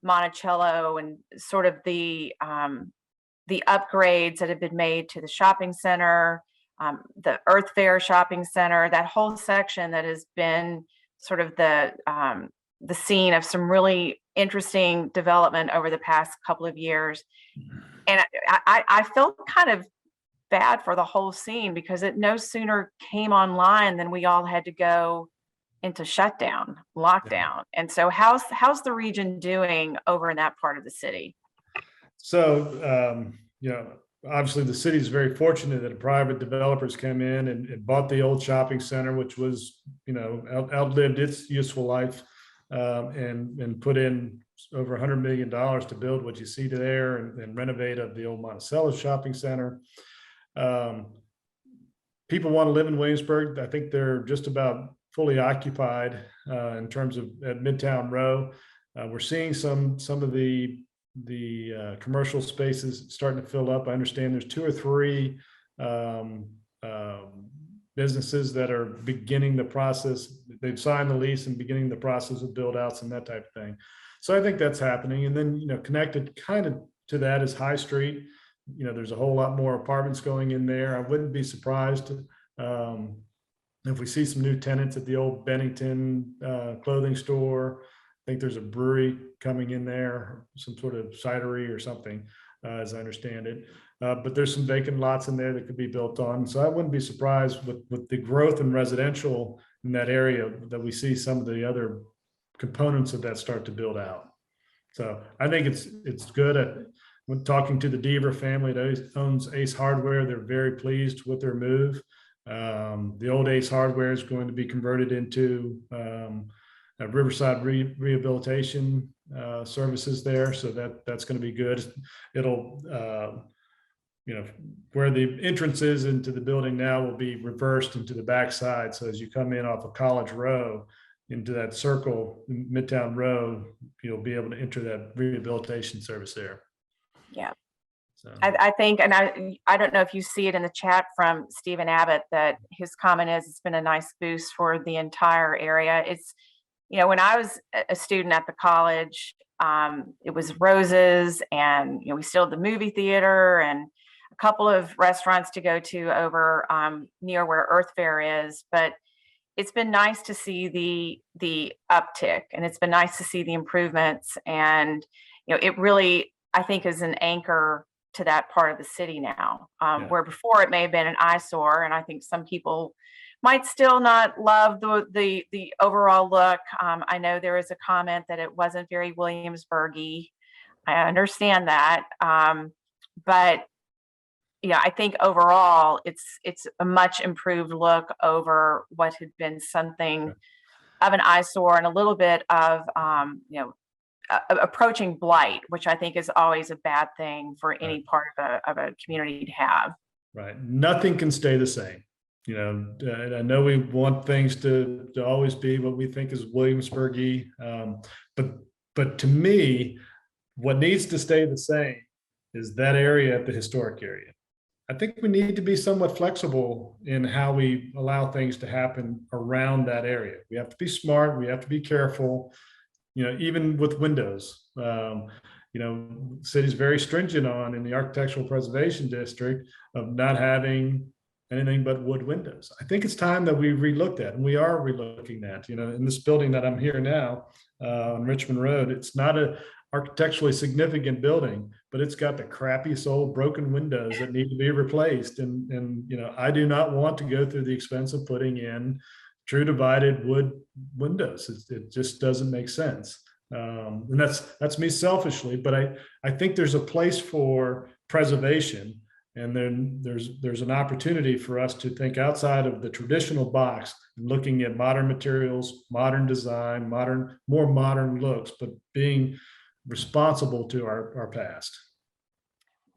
Monticello and sort of the upgrades that have been made to the shopping center, the Earth Fair shopping center, that whole section that has been sort of the scene of some really interesting development over the past couple of years. And I felt kind of bad for the whole scene because it no sooner came online than we all had to go into lockdown. Yeah. And so how's the region doing over in that part of the city? So, obviously the city is very fortunate that private developers came in and bought the old shopping center, which was, outlived its useful life, and put in over $100 million to build what you see there and renovate of the old Monticello shopping center. People want to live in Williamsburg. I think they're just about fully occupied in terms of at Midtown Row. We're seeing some of the commercial spaces starting to fill up. I understand there's 2 or 3 businesses that are beginning the process. They've signed the lease and beginning the process of build outs and that type of thing. So I think that's happening. And then, connected kind of to that is High Street. There's a whole lot more apartments going in there. I wouldn't be surprised if we see some new tenants at the old Bennington clothing store. I think there's a brewery coming in there, some sort of cidery or something, as I understand it. But there's some vacant lots in there that could be built on. So I wouldn't be surprised with the growth in residential in that area that we see some of the other components of that start to build out. So I think it's good. When talking to the Deaver family that owns Ace Hardware, they're very pleased with their move. The old Ace Hardware is going to be converted into a Riverside rehabilitation services there. So that's going to be good. It'll, where the entrance is into the building now will be reversed into the backside. So as you come in off of College Row into that circle, Midtown Row, you'll be able to enter that rehabilitation service there. Yeah. So. I think, and I don't know if you see it in the chat from Stephen Abbott, that his comment is it's been a nice boost for the entire area. It's, when I was a student at the college, it was Roses, and we still had the movie theater and a couple of restaurants to go to over near where Earth Fair is. But it's been nice to see the uptick, and it's been nice to see the improvements. And it really, I think, is an anchor to that part of the city now, where before it may have been an eyesore. And I think some people might still not love the overall look. I know there is a comment that it wasn't very Williamsburg-y. I understand that. But I think overall it's a much improved look over what had been something of an eyesore and a little bit of, approaching blight, which I think is always a bad thing for any part of a community to have. Right. Nothing can stay the same. I know we want things to always be what we think is Williamsburg-y, but to me, what needs to stay the same is that area at the historic area. I think we need to be somewhat flexible in how we allow things to happen around that area. We have to be smart. We have to be careful, even with windows. The city's very stringent on in the architectural preservation district of not having anything but wood windows. I think it's time that we relooked at, and we are relooking that, in this building that I'm here now on Richmond Road. It's not a architecturally significant building, but it's got the crappiest old broken windows that need to be replaced. And I do not want to go through the expense of putting in true divided wood windows. It just doesn't make sense. And that's me selfishly, but I think there's a place for preservation, and then there's an opportunity for us to think outside of the traditional box, looking at modern materials, modern design, more modern looks, but being responsible to our past.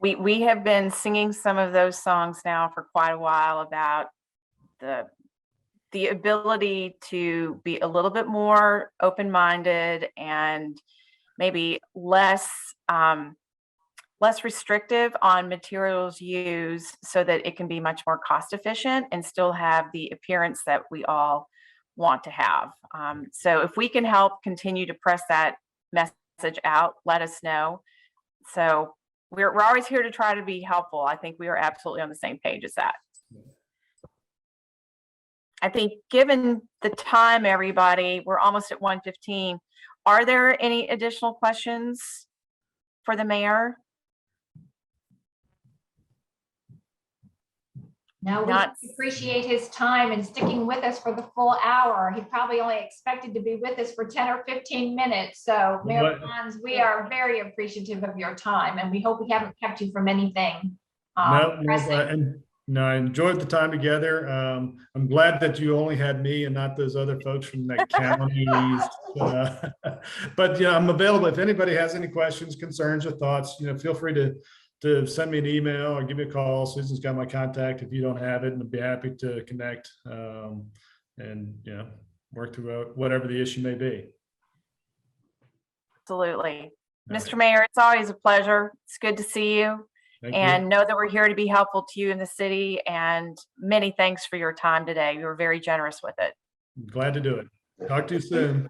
We have been singing some of those songs now for quite a while about the ability to be a little bit more open-minded and maybe less restrictive on materials used, so that it can be much more cost efficient and still have the appearance that we all want to have. So if we can help continue to press that message out, let us know. So we're always here to try to be helpful. I think we are absolutely on the same page as that. I think given the time, everybody, we're almost at 1:15. Are there any additional questions for the mayor? No, we Not- appreciate his time and sticking with us for the full hour. He probably only expected to be with us for 10 or 15 minutes. So Mayor Pons, we are very appreciative of your time, and we hope we haven't kept you from anything. No, I enjoyed the time together. I'm glad that you only had me and not those other folks from the counties. But I'm available if anybody has any questions, concerns, or thoughts. Feel free to send me an email or give me a call. Susan's got my contact if you don't have it, and I'd be happy to connect and work through whatever the issue may be. Absolutely. All Mr. right. Mayor, it's always a pleasure. It's good to see you. Thank And you. know that we're here to be helpful to you in the city, and many thanks for your time today. You were very generous with it. Glad to do it. Talk to you soon.